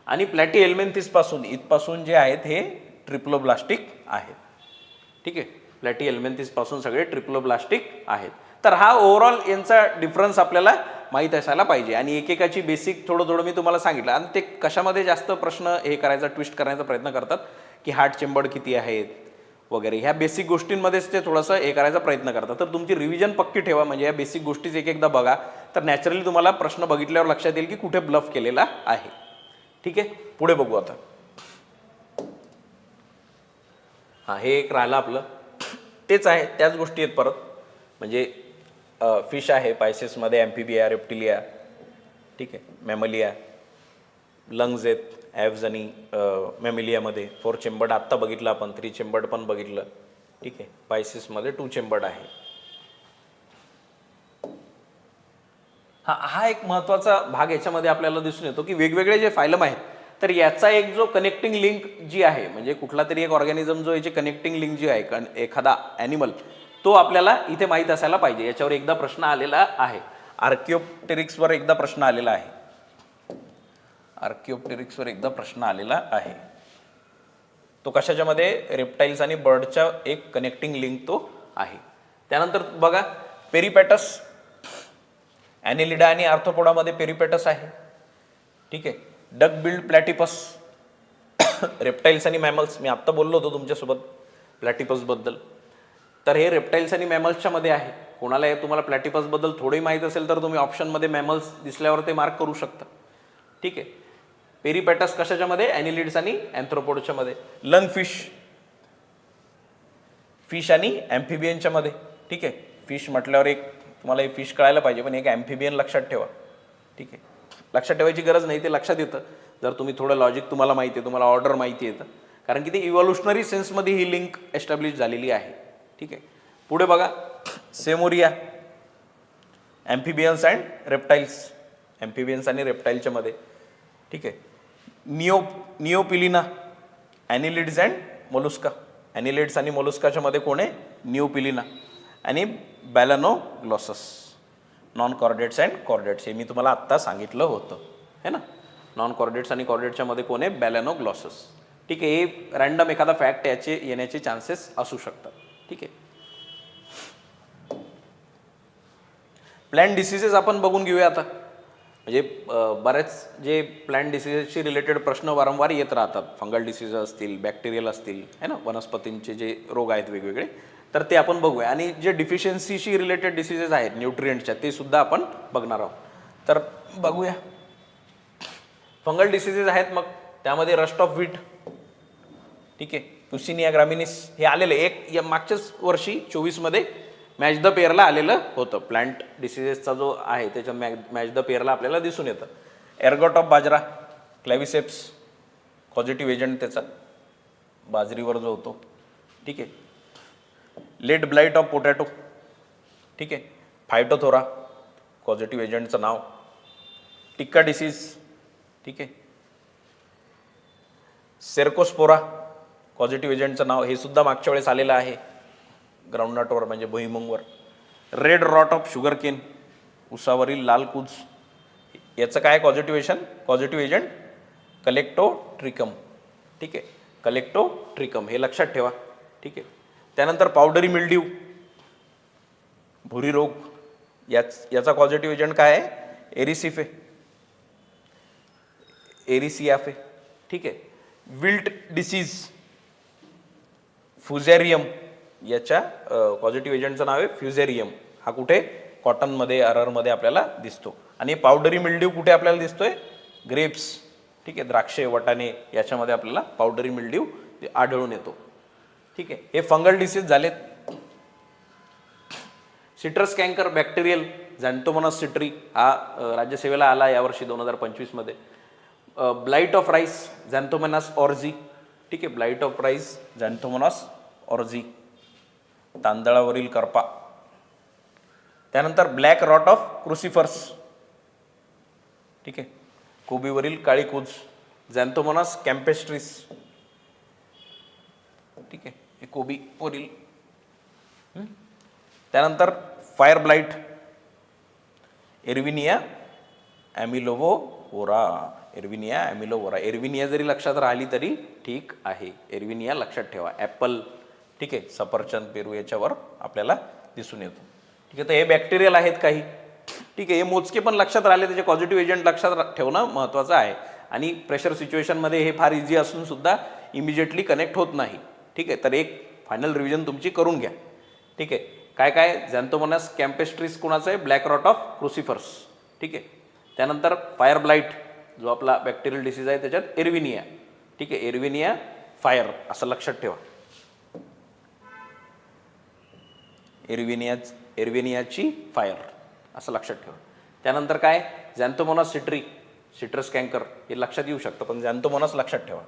आणि प्लॅटीहेल्मिन्थिस पासून इथपासून जे आहेत हे ट्रिप्लोब्लास्टिक आहेत, ठीक आहे. प्लॅटीहेल्मिन्थिस पासून सगळे ट्रिप्लोब्लास्टिक आहेत. तर हा ओव्हरऑल यांचा डिफरन्स आपल्याला माहीत असायला पाहिजे. आणि एकेकाची बेसिक थोडं थोडं मी तुम्हाला सांगितलं. आणि ते कशामध्ये जास्त प्रश्न हे करायचा, ट्विस्ट करण्याचा प्रयत्न करतात की हार्ट चेंबर किती आहेत वगैरे, ह्या बेसिक गोष्टींमध्येच ते थोडंसं हे करायचा प्रयत्न करतात. तर तुमची रिव्हिजन पक्की ठेवा, म्हणजे या बेसिक गोष्टीच एक एकदा बघा, तर नॅचरली तुम्हाला प्रश्न बघितल्यावर लक्षात येईल की कुठे ब्लफ केलेला आहे, ठीक आहे. पुढे बघू आता. हां, हे एक राहिलं आपलं, तेच आहे, त्याच गोष्टी आहेत परत. म्हणजे फिश आहे पायसेसमध्ये, ॲम्फिबिया, रेप्टिलिया, ठीक आहे, मॅमलिया, लंग्ज आहेत ॲव्ज आणि मॅमिलियामध्ये. 4 चेंबर्ड आत्ता बघितलं आपण, 3 चेंबर्ड पण बघितलं, ठीक आहे. पायसेसमध्ये 2 चेंबर्ड आहे. हा एक महत्त्वाचा भाग याच्यामध्ये आपल्याला दिसून येतो की वेगवेगळे जे फायलम आहेत, तर याचा एक जो कनेक्टिंग लिंक जी आहे, म्हणजे कुठला तरी एक ऑर्गॅनिझम जो याची कनेक्टिंग लिंक जी आहे, एखादा ॲनिमल, तो आपल्याला इथे माहीत असायला पाहिजे. याच्यावर एकदा प्रश्न आलेला आहे, आर्किओप्टेरिक्सवर एकदा प्रश्न आलेला आहे, आर्किओप्टेरिक्सवर एकदा प्रश्न आलेला आहे. तो कशाच्यामध्ये, रेप्टाईल्स आणि बर्डच्या एक कनेक्टिंग लिंक तो आहे. त्यानंतर बघा पेरिपॅटस, ॲनिलिडा आणि आर्थ्रोपोडामध्ये पेरिपॅटस आहे, ठीक आहे. डक बिल्ड प्लॅटिपस, रेप्टाईल्स आणि मॅमल्स, मी आत्ता बोललो होतो तुमच्यासोबत प्लॅटिपसबद्दल. तर हे रेप्टाईल्स आणि मॅमल्सच्या मध्ये आहे. कोणाला हे तुम्हाला प्लॅटिपसबद्दल थोडंही माहीत असेल तर तुम्ही ऑप्शनमध्ये मॅमल्स दिसल्यावर ते मार्क करू शकता, ठीक आहे. पेरिपॅटस कशाच्यामध्ये, ॲनिलिड्स आणि अँथ्रोपोडच्या मध्ये. लंग फिश, फिश आणि ॲम्फिबियनच्या मध्ये, ठीक आहे. फिश म्हटल्यावर एक तुम्हाला हे फिश कळायला पाहिजे, पण एक ॲम्फिबियन लक्षात ठेवा, ठीक आहे. लक्षात ठेवायची गरज नाही, ते लक्षात येतं जर तुम्ही थोडं लॉजिक तुम्हाला माहिती आहे, तुम्हाला ऑर्डर माहिती येतं, कारण की ते इव्हॉल्युशनरी सेन्समध्ये ही लिंक एस्टॅब्लिश झालेली आहे, ठीक आहे. पुढे बघा सेमोरिया, ॲम्फिबियन्स अँड रेप्टाईल्स, ॲम्फिबियन्स आणि रेप्टाईलच्या मध्ये, ठीक आहे. निओपिलिना, ॲनिलिड्स अँड मोलुस्का, ॲनिलिड्स आणि मोलुस्काच्या मध्ये कोण आहे, निओपिलिना. आणि Balanoglossus, non chordates and chordates, हे मी तुम्हाला आत्ता सांगितलं होतं, है ना. नॉन कॉर्डेट्स आणि कॉर्डेट्सच्या मध्ये कोण आहे, बॅलॅनोग्लॉसस, ठीक आहे. हे रँडम एखादा फॅक्ट याचे येण्याचे चान्सेस असू शकतात, ठीक आहे. प्लॅन्ट डिसीजेस आपण बघून घेऊया आता. म्हणजे बरेच जे प्लॅन्ट डिसीजेसशी रिलेटेड प्रश्न वारंवार येत राहतात, फंगल डिसीज असतील, बॅक्टेरियल असतील, है ना, वनस्पतींचे जे रोग आहेत वेगवेगळे, तर ते आपण बघूया. आणि जे डिफिशियन्सीशी रिलेटेड डिसीजेस आहेत न्यूट्रिएंटच्या, ते सुद्धा आपण बघणार आहोत. तर बघूया. फंगल डिसीजेस आहेत, मग त्यामध्ये रस्ट ऑफ व्हीट, ठीक आहे, पुसिनिया ग्रामिनिस हे आलेले एक या मागच्याच वर्षी 24 मध्ये मॅच द पेअरला आलेलं होतं. प्लांट डिसिजेसचा जो आहे त्याच्या मॅच द पेअरला आपल्याला दिसून येतं. Ergot of bajra, claviceps, positive agent त्याचा बाजरीवर जो होतो. ठीक आहे. Late blight of potato. ठीक आहे. फायटोथोरा, पॉझिटिव्ह एजंटचं नाव. टिक्का डिसीज. ठीक आहे. सेर्कोस्पोरा, पॉझिटिव्ह एजंटचं नाव. हे सुद्धा मागच्या वेळेस आलेलं आहे ग्राउंडनटवर म्हणजे भुईमुंगवर. Red rot of sugarcane, उसावरील लाल कूज. याचं काय पॉझिटिव्ह एजंट कलेक्टोट्रिकम. ठीक आहे. कलेक्टोट्रिकम हे लक्षात ठेवा. ठीक आहे. त्यानंतर पावडरी मिल्ड्यू, भुरी रोग. याचा पॉझिटिव्ह एजंट काय आहे? एरिसियाफे. ठीक आहे. Wilt disease, fusarium. याच्या पॉझिटिव्ह एजंटचं नाव आहे फ्युझेरियम. हा कुठे? कॉटनमध्ये, अररमध्ये आपल्याला दिसतो. आणि पावडरी मिल्ड्यू कुठे आपल्याला दिसतोय? ग्रेप्स. ठीक आहे. द्राक्षे, वटाणे याच्यामध्ये आपल्याला पावडरी मिल्ड्यू आढळून येतो. ठीक आहे. हे फंगल डिसीज झालेत. Citrus canker, bacterial, xanthomonas citri हा राज्यसेवेला आला यावर्षी 2025 मध्ये. Blight of rice, xanthomonas oryzae. ठीक आहे. Blight of rice, xanthomonas oryzae, तांदळावरील करपा. त्यानंतर ब्लॅक रॉट ऑफ क्रुसिफर्स. ठीक आहे. कोबीवरील काळी कूज, झॅन्थोमोनास कॅम्पेस्ट्रिस. ठीक आहे. हे कोबीवरील. त्यानंतर फायर ब्लाइट, एरविनिया ॲमिलोव्होरा. एरविनिया जरी लक्षात राहिली तरी ठीक आहे. एरविनिया लक्षात ठेवा. ॲपल. ठीक आहे. सफरचंद, पेरू याच्यावर आपल्याला दिसून येतो. ठीक आहे. तर हे बॅक्टेरियल आहेत काही. ठीक आहे. हे मोजके पण लक्षात राहिले, त्याचे पॉझिटिव्ह एजंट लक्षात ठेवणं महत्त्वाचं आहे. आणि प्रेशर सिच्युएशनमध्ये हे फार इझी असून सुद्धा इमिजिएटली कनेक्ट होत नाही. ठीक आहे. तर एक फायनल रिव्हिजन तुमची करून घ्या. ठीक आहे. काय झॅन्थोमोनास कॅम्पेस्ट्रिस कुणाचं आहे? Black rot of crucifers. ठीक आहे. त्यानंतर फायर ब्लाइट जो आपला बॅक्टेरियल डिसीज आहे त्याच्यात एरविनिया. ठीक आहे. एरविनिया फायर असं लक्षात ठेवा. एरविनियाची फायर असं लक्षात ठेवा. त्यानंतर काय? झॅन्थोमोनास सिट्री, सिट्रस कॅन्कर हे लक्षात येऊ शकतं, पण झॅन्थोमोनास लक्षात ठेवा.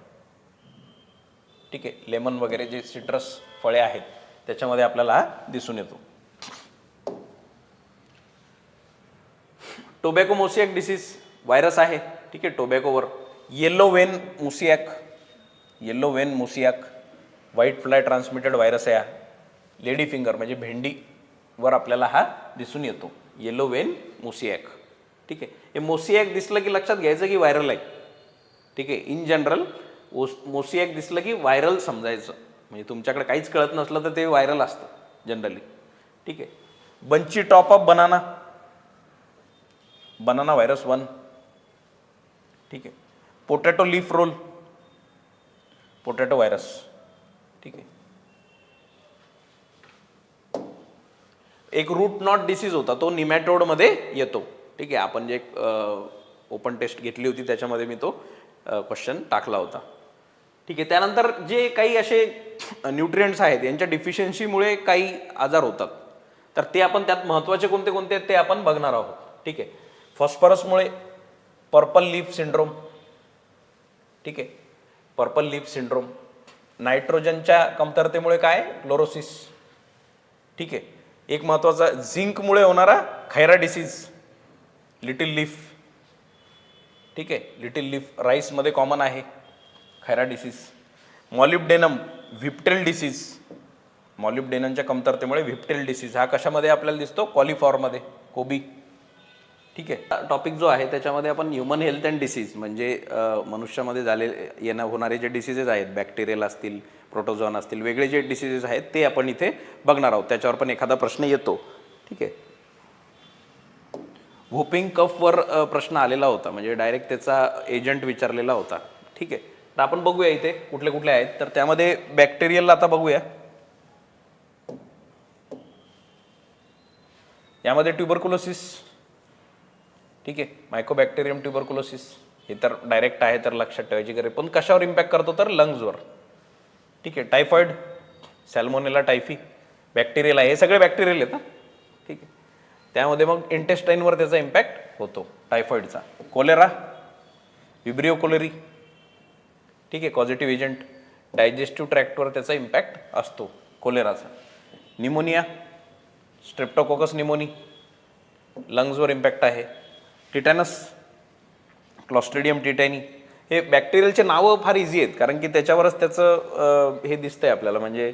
ठीक आहे. लेमन वगैरे जे सिट्रस फळे आहेत त्याच्यामध्ये आपल्याला हा दिसून येतो. टोबॅको मोसियाक डिसीज व्हायरस आहे. ठीक आहे. टोबॅकोवर. Yellow vein mosaic whitefly transmitted virus आहे. लेडी फिंगर म्हणजे भेंडीवर आपल्याला हा दिसून येतो. Yellow vein mosaic. ठीक आहे. हे मोसियाक दिसलं की लक्षात घ्यायचं की व्हायरल आहे. ठीक आहे. इन जनरल मोसियाक दिसलं की व्हायरल समजायचं. म्हणजे तुमच्याकडे काहीच कळत नसलं तर ते व्हायरल असतं जनरली. ठीक आहे. बंची टॉप ऑफ बनाना व्हायरस 1. ठीक आहे. Potato leaf roll, potato virus. ठीक आहे. एक रूट नॉट डिसीज होता, तो निमॅटोडमध्ये येतो. ठीक आहे. आपण जे ओपन टेस्ट घेतली होती त्याच्यामध्ये मी तो क्वेश्चन टाकला होता. ठीक आहे. त्यानंतर जे काही असे न्यूट्रिएंट्स आहेत यांच्या डिफिशियन्सीमुळे काही आजार होतात, तर ते आपण त्यात महत्त्वाचे कोणते कोणते आहेत ते आपण बघणार आहोत. ठीक आहे. फॉस्फरसमुळे पर्पल लीफ सिंड्रोम. ठीक आहे. Purple leaf syndrome. नायट्रोजनच्या कमतरतेमुळे काय? क्लोरोसिस. ठीक आहे. एक महत्त्वाचा झिंकमुळे होणारा खैरा डिसीज, लिटिल लीफ. ठीक आहे. लिटिल लीफ राईसमध्ये कॉमन आहे khaira disease. Molybdenum, whiptail disease. मॉलिब्डेनमच्या कमतरतेमुळे व्हिप्टेल डिसीज हा कशामध्ये आपल्याला दिसतो? कॉलीफ्लॉवरमध्ये, कोबी. ठीक आहे. टॉपिक जो आहे त्याच्यामध्ये आपण ह्युमन हेल्थ अँड डिसीज म्हणजे मनुष्यामध्ये होणारे जे डिसीजेस आहेत, बॅक्टेरियल असतील, प्रोटोझोन असतील, वेगळे जे डिसीजेस आहेत ते आपण इथे बघणार आहोत. त्याच्यावर पण एखादा प्रश्न येतो. ठीक आहे. व्होपिंग कफवर प्रश्न आलेला होता, म्हणजे डायरेक्ट त्याचा एजंट विचारलेला होता. ठीक आहे. तर आपण बघूया इथे कुठले कुठले आहेत. तर त्यामध्ये बॅक्टेरियल आता बघूया. यामध्ये ट्युबरकुलोसिस. ठीक आहे. मायकोबॅक्टेरियम ट्युबरकुलोसिस हे तर डायरेक्ट आहे, तर लक्षात ठेवायची गरज. पण कशावर इम्पॅक्ट करतो? तर लंग्सवर. ठीक आहे. टायफॉइड, सॅल्मोनेला टायफी, बॅक्टेरियल आहे, हे सगळे बॅक्टेरियल आहेत ना, ठीक आहे. त्यामध्ये मग इंटेस्टाईनवर त्याचा इम्पॅक्ट होतो टायफॉईडचा. कोलेरा, विब्रिओ कोलेरी, ठीक आहे, पॉझिटिव्ह एजंट. डायजेस्टिव्ह ट्रॅक्टवर त्याचा इम्पॅक्ट असतो कोलेराचा. निमोनिया, स्ट्रेप्टोकोकस निमोनी, लंग्सवर इम्पॅक्ट आहे. Tetanus, clostridium tetani. हे बॅक्टेरियलचे नावं फार इझी आहेत, कारण की त्याच्यावरच त्याचं हे दिसतंय आपल्याला, म्हणजे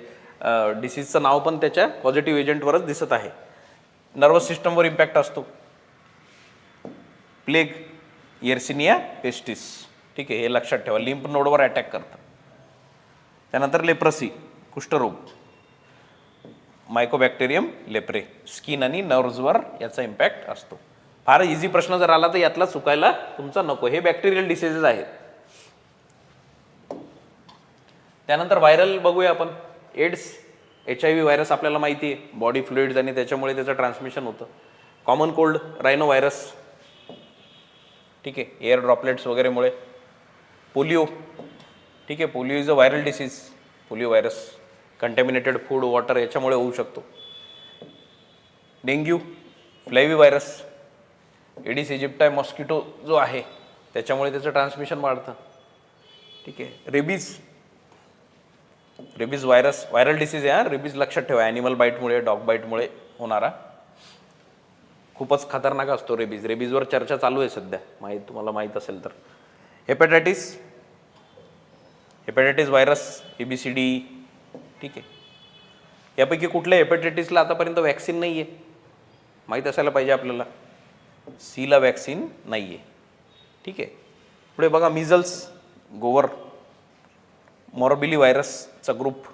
डिसीजचं नाव पण त्याच्या पॉझिटिव्ह एजंटवरच दिसत आहे. नर्वस सिस्टमवर इम्पॅक्ट असतो. प्लेग, येर्सिनिया पेस्टिस, ठीक आहे, हे लक्षात ठेवा, लिम्फ नोडवर अटॅक करतं. त्यानंतर लेप्रसी, कुष्ठरोग, मायकोबॅक्टेरियम लेप्रे, स्किन आणि नर्व्हजवर याचा इम्पॅक्ट असतो. फार इझी प्रश्न जर आला तर यातला चुकायला तुमचा नको. हे बॅक्टेरियल डिसीजेस आहेत. त्यानंतर व्हायरल बघूया आपण. एड्स, HIV व्हायरस आपल्याला माहिती आहे, बॉडी फ्लुइड्स आणि त्याच्यामुळे त्याचं ट्रान्समिशन होतं. कॉमन कोल्ड, रायनो व्हायरस, ठीक आहे, एअर ड्रॉपलेट्स वगैरेमुळे. पोलिओ, ठीक आहे, polio is a viral disease. Polio virus contaminated food, water याच्यामुळे होऊ शकतो. Dengue, flavivirus, aedes aegypti mosquito जो आहे त्याच्यामुळे त्याचं ट्रान्समिशन वाढतं, ठीक आहे. Rabies, rabies virus viral disease आहे. रेबीज लक्षात ठेवा, ॲनिमल बाईटमुळे, डॉग बाईटमुळे होणारा खूपच खतरनाक असतो रेबीज. रेबीजवर चर्चा चालू आहे सध्या, तुम्हाला माहीत असेल तर. हेपॅटायटिस, हेपॅटायटिस व्हायरस, ABCD, ठीक आहे. यापैकी कुठल्या हेपॅटायटिसला आतापर्यंत वॅक्सिन नाही आहे, माहीत असायला पाहिजे आपल्याला. सीला वॅक्सिन नाही आहे, ठीक आहे. पुढे बघा, मिझल्स, गोवर, मॉर्बिली व्हायरसचा ग्रुप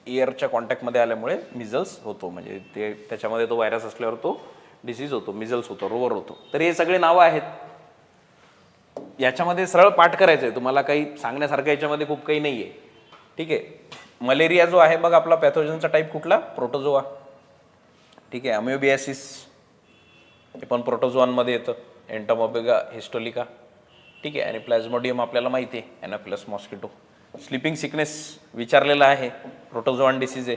एअरच्या कॉन्टॅक्टमध्ये आल्यामुळे मिझल्स होतो, म्हणजे ते त्याच्यामध्ये तो व्हायरस असल्यावर तो डिसीज होतो, मिझल्स होतो, रोवर होतो. तर हे सगळे नावं आहेत. याच्यामध्ये सरळ पाठ करायचं आहे तुम्हाला, काही सांगण्यासारखं याच्यामध्ये खूप काही नाही आहे, ठीक आहे. मलेरिया जो आहे बघ आपला, पॅथोजनचा टाईप कुठला, प्रोटोझोआ, ठीक आहे. अमिओबियासिस, हे पण प्रोटोझोआंमध्ये येतं. एंटोमोबेगा हिस्टोलिका, ठीक आहे. आणि प्लॅझ्मोडियम आपल्याला माहिती आहे, एनाफिलस मॉस्किटो. स्लीपिंग सिकनेस विचारलेला आहे, प्रोटोझोआन डिसीज आहे,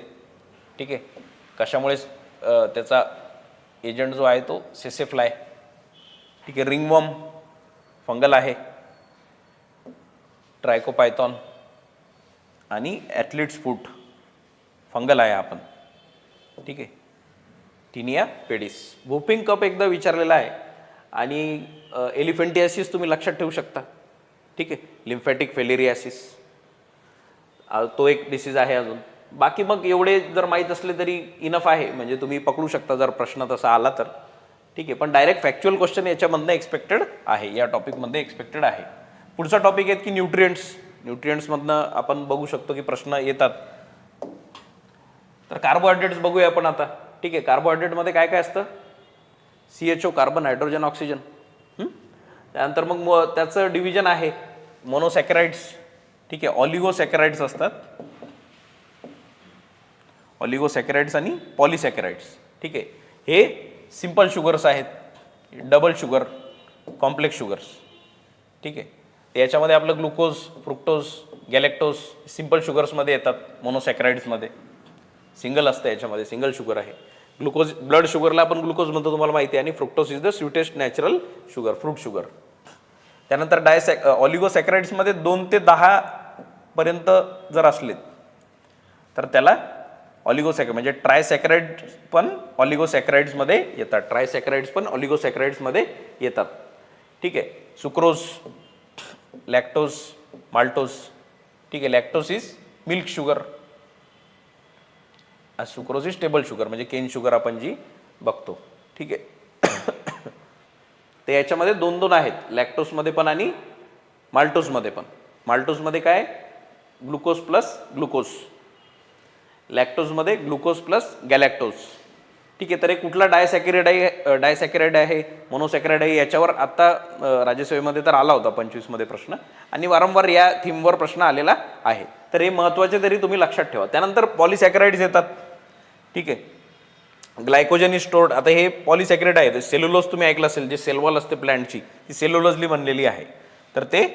ठीक आहे. कशामुळे त्याचा एजंट जो आहे तो सेसेफ्लाय, ठीक आहे. रिंगवॉर्म फंगल आहे. ट्रायकोपायथॉन आणि ॲथलीट्स फूट फंगल आहे आपण, ठीक आहे. Taenia pedis. वुपिंग कप एकदा विचारलेला आहे. आणि एलिफेंटियासिस तुम्ही लक्षात ठेवू शकता, ठीक आहे. लिम्फॅटिक फेलेरियासिस, तो एक डिसीज आहे अजून. बाकी मग एवढे जर माहीत असले तरी इनफ आहे, म्हणजे तुम्ही पकडू शकता जर प्रश्न तसा आला तर, ठीक आहे. पण डायरेक्ट फॅक्च्युअल क्वेश्चन याच्यामधनं एक्सपेक्टेड आहे, या टॉपिकमध्ये एक्सपेक्टेड आहे. पुढचा टॉपिक आहे की न्यूट्रिएंट्स. न्यूट्रिएंट्समधनं आपण बघू शकतो की प्रश्न येतात. तर कार्बोहायड्रेट्स बघूया आपण आता, ठीक आहे. कार्बोहायड्रेटमध्ये काय काय असतं, CHO, कार्बन, हायड्रोजन, ऑक्सिजन. त्यानंतर मग त्याचं डिव्हिजन आहे, मोनोसॅकराइड्स, ठीक आहे. ऑलिगोसॅकराइड्स असतात, ऑलिगोसॅकराइड्स आणि पॉलिसॅकराइड्स, ठीक आहे. हे सिंपल शुगर्स आहेत, डबल शुगर, कॉम्प्लेक्स शुगर्स, ठीक आहे. याच्यामध्ये आपलं ग्लुकोज, फ्रुक्टोज, गॅलेक्टोज सिंपल शुगर्समध्ये येतात. मोनोसॅकराइड्समध्ये सिंगल असतं, याच्यामध्ये सिंगल शुगर आहे. ग्लुकोज, ब्लड शुगरला आपण ग्लुकोज म्हणतो, तुम्हाला माहिती आहे. आणि fructose is the sweetest natural sugar, fruit sugar. त्यानंतर ऑलिगोसॅकराइड्समध्ये 2 ते 10 पर्यंत जर असलेत तर त्याला ऑलिगोसॅकराइड, म्हणजे ट्रायसॅकराइड पण ऑलिगोसॅकराइड्समध्ये येतात. ट्रायसॅकराइड्स पण ऑलिगोसॅकराइड्समध्ये येतात, ठीक आहे. सुक्रोज, लॅक्टोज, माल्टोज, ठीक आहे. Lactose is milk sugar, sucrose is table sugar, म्हणजे केन शुगर आपण जी बघतो, ठीक आहे. ते याच्यामध्ये 2-2 आहेत, लॅक्टोजमध्ये पण आणि माल्टोजमध्ये पण. माल्टोजमध्ये काय, ग्लुकोज प्लस ग्लुकोज, लॅक्टोजमध्ये ग्लुकोज प्लस गॅलॅक्टोज, ठीक आहे. तर हे कुठला डायसॅकराइड आहे, मोनोसॅकराइड आहे, याच्यावर आत्ता राज्यसेवेमध्ये तर आला होता 25 मध्ये प्रश्न, आणि वारंवार या थीमवर प्रश्न आलेला आहे. तर हे महत्त्वाचे तरी तुम्ही लक्षात ठेवा. त्यानंतर पॉलिसॅकराइड्स येतात, ठीक आहे. Glycogen is stored. आता हे पॉलिसॅकराइड आहे, सेल्युलोज तुम्ही ऐकलं असेल, जे सेल वॉल असते प्लॅन्टची ती सेल्युलोजली बनलेली आहे, तर ते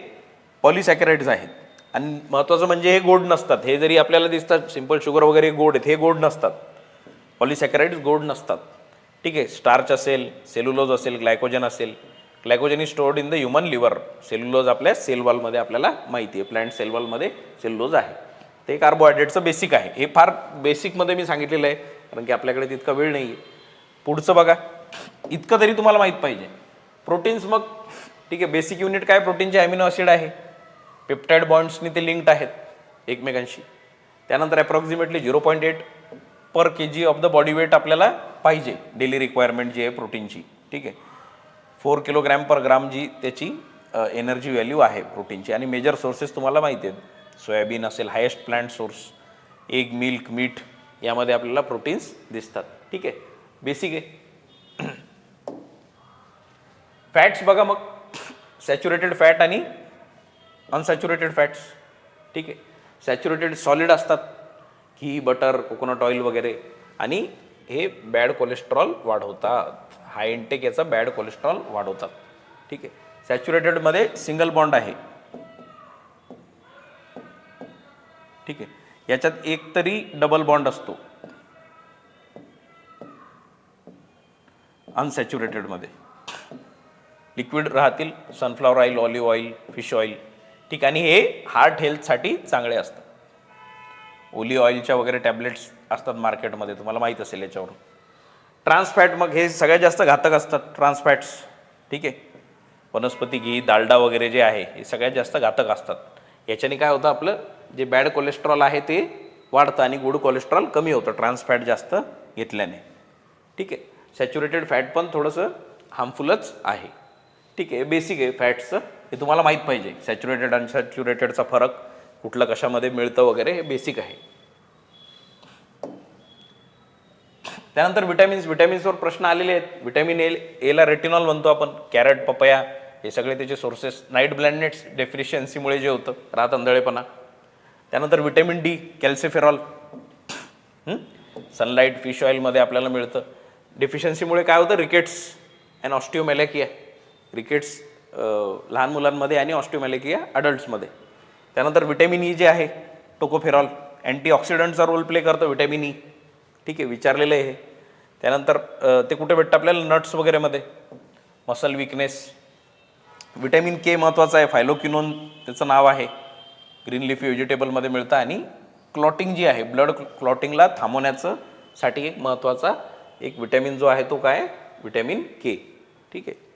पॉलिसॅकराइड्स आहेत. आणि महत्त्वाचं म्हणजे हे गोड नसतात. हे जरी आपल्याला दिसतात सिंपल शुगर वगैरे गोड आहेत, हे गोड नसतात. पॉलिसॅकराइड्स गोड नसतात. ठीक आहे. स्टार्च असेल, सेल्युलोज असेल, ग्लायकोजन असेल. Glycogen is stored in the human liver. Cellulose आपल्या सेल वॉलमध्ये आपल्याला माहिती आहे, प्लांट सेल वॉलमध्ये सेल्युलोज आहे. ते कार्बोहायड्रेटचं बेसिक आहे. हे फार बेसिकमध्ये मी सांगितलेलं आहे, कारण की आपल्याकडे तितका वेळ नाही आहे. पुढचं बघा, इतकं तरी तुम्हाला माहीत पाहिजे. प्रोटीन्स मग ठीक आहे, बेसिक युनिट काय, प्रोटीनचे अॅमिनो ॲसिड आहे. पेप्टाईड बॉन्ड्सनी ते लिंक्ड आहेत एकमेकांशी. त्यानंतर approximately 0.8 per kg of the body weight आपल्याला पाहिजे, डेली रिक्वायरमेंट जी आहे प्रोटीनची. ठीक आहे. 4 किलोग्रॅम पर ग्राम जी त्याची एनर्जी व्हॅल्यू आहे प्रोटीनची. आणि मेजर सोर्सेस तुम्हाला माहिती आहेत. सोयाबीन असेल, highest plant source. Egg, milk, मीठ यामध्ये आपल्याला प्रोटीन्स दिसतात. ठीक आहे, बेसिक आहे. फॅट्स बघा मग, सॅच्युरेटेड फॅट आणि अनसॅच्युरेटेड फॅट्स. ठीक आहे. सॅच्युरेटेड सॉलिड असतात, घी, बटर, कोकोनट ऑइल वगैरे. आणि हे बॅड कोलेस्ट्रॉल वाढवतात. हाय इंटेक याचा बॅड कोलेस्ट्रॉल वाढवतात. ठीक आहे. सॅच्युरेटेडमध्ये सिंगल बॉन्ड आहे. ठीक आहे. याच्यात एक तरी डबल बॉन्ड असतो अनसॅच्युरेटेडमध्ये. लिक्विड राहतील, sunflower oil, olive oil, fish oil. ठीक. आणि हे हार्ट हेल्थसाठी चांगले असतात. ओलिव्ह ऑइलच्या वगैरे टॅबलेट्स असतात मार्केटमध्ये, तुम्हाला माहीत असेल याच्यावरून. ट्रान्सफॅट मग हे सगळ्यात जास्त घातक असतात, ट्रान्सफॅट्स. ठीक आहे. वनस्पती घी, डालडा वगैरे जे आहे हे सगळ्यात जास्त घातक असतात. याच्याने काय होतं, आपलं जे बॅड कोलेस्ट्रॉल आहे ते वाढतं आणि गुड कोलेस्ट्रॉल कमी होतं ट्रान्सफॅट जास्त घेतल्याने. ठीक आहे. सॅच्युरेटेड फॅट पण थोडंसं हार्मफुलच आहे. ठीक आहे. बेसिक आहे फॅट्सचं, हे तुम्हाला माहीत पाहिजे. सॅच्युरेटेड आणि अनसॅच्युरेटेडचा फरक कुठलं कशामध्ये मिळतं वगैरे हे बेसिक आहे. त्यानंतर विटॅमिन्सवर प्रश्न आलेले आहेत. विटॅमिन एला रेटिनॉल म्हणतो आपण. कॅरट, पपया हे सगळे त्याचे सोर्सेस. नाईट ब्लाइंडनेस डेफिशियन्सीमुळे जे होतं, रात अंधळेपणा. त्यानंतर विटॅमिन डी, कॅल्सिफेरॉल, सनलाईट, फिश ऑइलमध्ये आपल्याला मिळतं. डेफिशियन्सीमुळे काय होतं, रिकेट्स अँड ऑस्टिओमॅलेकिया. रिकेट्स लहान मुलांमध्ये आणि ऑस्टिओमॅलेकिया अडल्ट्समध्ये. त्यानंतर विटॅमिन ई जे आहे, टोकोफेरॉल, अँटीऑक्सिडंटचा रोल प्ले करतं विटॅमिन ई. ठीक आहे, विचारलेलं आहे हे. त्यानंतर ते कुठे भेटतं आपल्याला, नट्स वगैरेमध्ये. Muscle weakness. विटॅमिन के महत्त्वाचं आहे, फायलोक्विनोन त्याचं नाव आहे. ग्रीन लिफी व्हेजिटेबलमध्ये मिळतं. आणि क्लॉटिंग जी आहे, ब्लड क्लॉटिंगला थांबवण्याचं साठी एक महत्त्वाचा एक विटॅमिन जो आहे तो काय, विटॅमिन के. ठीक आहे.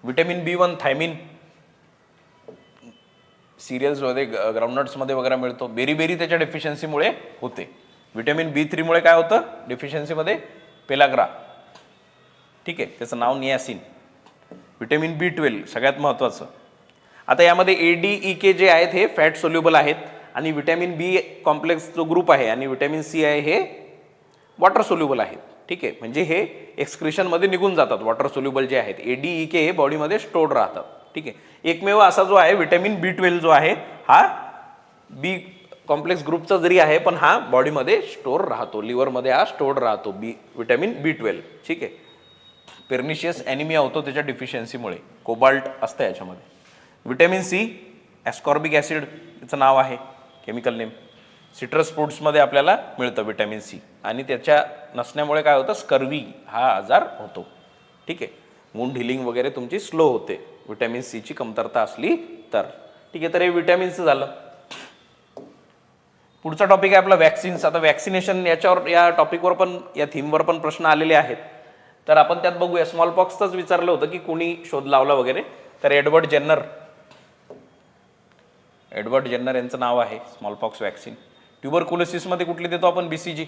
विटॅमिन B1, थायमिन सिरियल्समध्ये, ग्राउंडनट्समध्ये वगैरे मिळतो. बेरी त्याच्या डेफिशियन्सीमुळे होते. विटॅमिन B3 मुळे काय होतं डेफिशियन्सीमध्ये, पेलाग्रा. ठीक आहे, त्याचं नाव नियासिन. विटॅमिन B12 सगळ्यात महत्त्वाचं. आता यामध्ये ADEK जे आहेत हे फॅट सोल्युबल आहेत. आणि विटॅमिन बी कॉम्प्लेक्स जो ग्रुप आहे आणि विटॅमिन सी आहे हे वॉटर सोल्युबल आहेत. ठीक आहे, म्हणजे हे एक्सक्रिशनमध्ये निघून जातात वॉटर सोल्युबल जे आहेत. ADEK हे बॉडीमध्ये स्टोर्ड राहतात. ठीक आहे. एकमेव असा जो आहे विटॅमिन B12 जो आहे हा बी कॉम्प्लेक्स ग्रुपचा जरी आहे पण हा बॉडीमध्ये स्टोर राहतो, लिव्हरमध्ये हा स्टोर्ड राहतो विटॅमिन B12. ठीक आहे. पेर्निशियस ॲनिमिया होतो त्याच्या डिफिशियन्सीमुळे. कोबाल्ट असतं याच्यामध्ये. विटॅमिन सी, ॲस्कॉर्बिक ॲसिड याचं नाव आहे, केमिकल नेम. सिट्रस फ्रूट्समध्ये आपल्याला मिळतं विटॅमिन सी. आणि त्याच्या नसण्यामुळे काय होतं, स्कर्वी हा आजार होतो. ठीक आहे. वुंड हिलिंग वगैरे तुमची स्लो होते विटॅमिन सीची कमतरता असली तर. ठीक आहे, तर हे विटॅमिनचं झालं. पुढचा टॉपिक आहे आपला वॅक्सिन्स. आता वॅक्सिनेशन याच्यावर, या टॉपिकवर पण, या थीमवर पण प्रश्न आलेले आहेत. तर आपण त्यात बघूया. स्मॉल पॉक्सचंच विचारलं होतं की कोणी शोध लावला वगैरे. तर एडवर्ड जेन्नर यांचं नाव आहे स्मॉल पॉक्स वॅक्सिन. ट्युबरकुलोसिसमध्ये कुठली देतो आपण, BCG.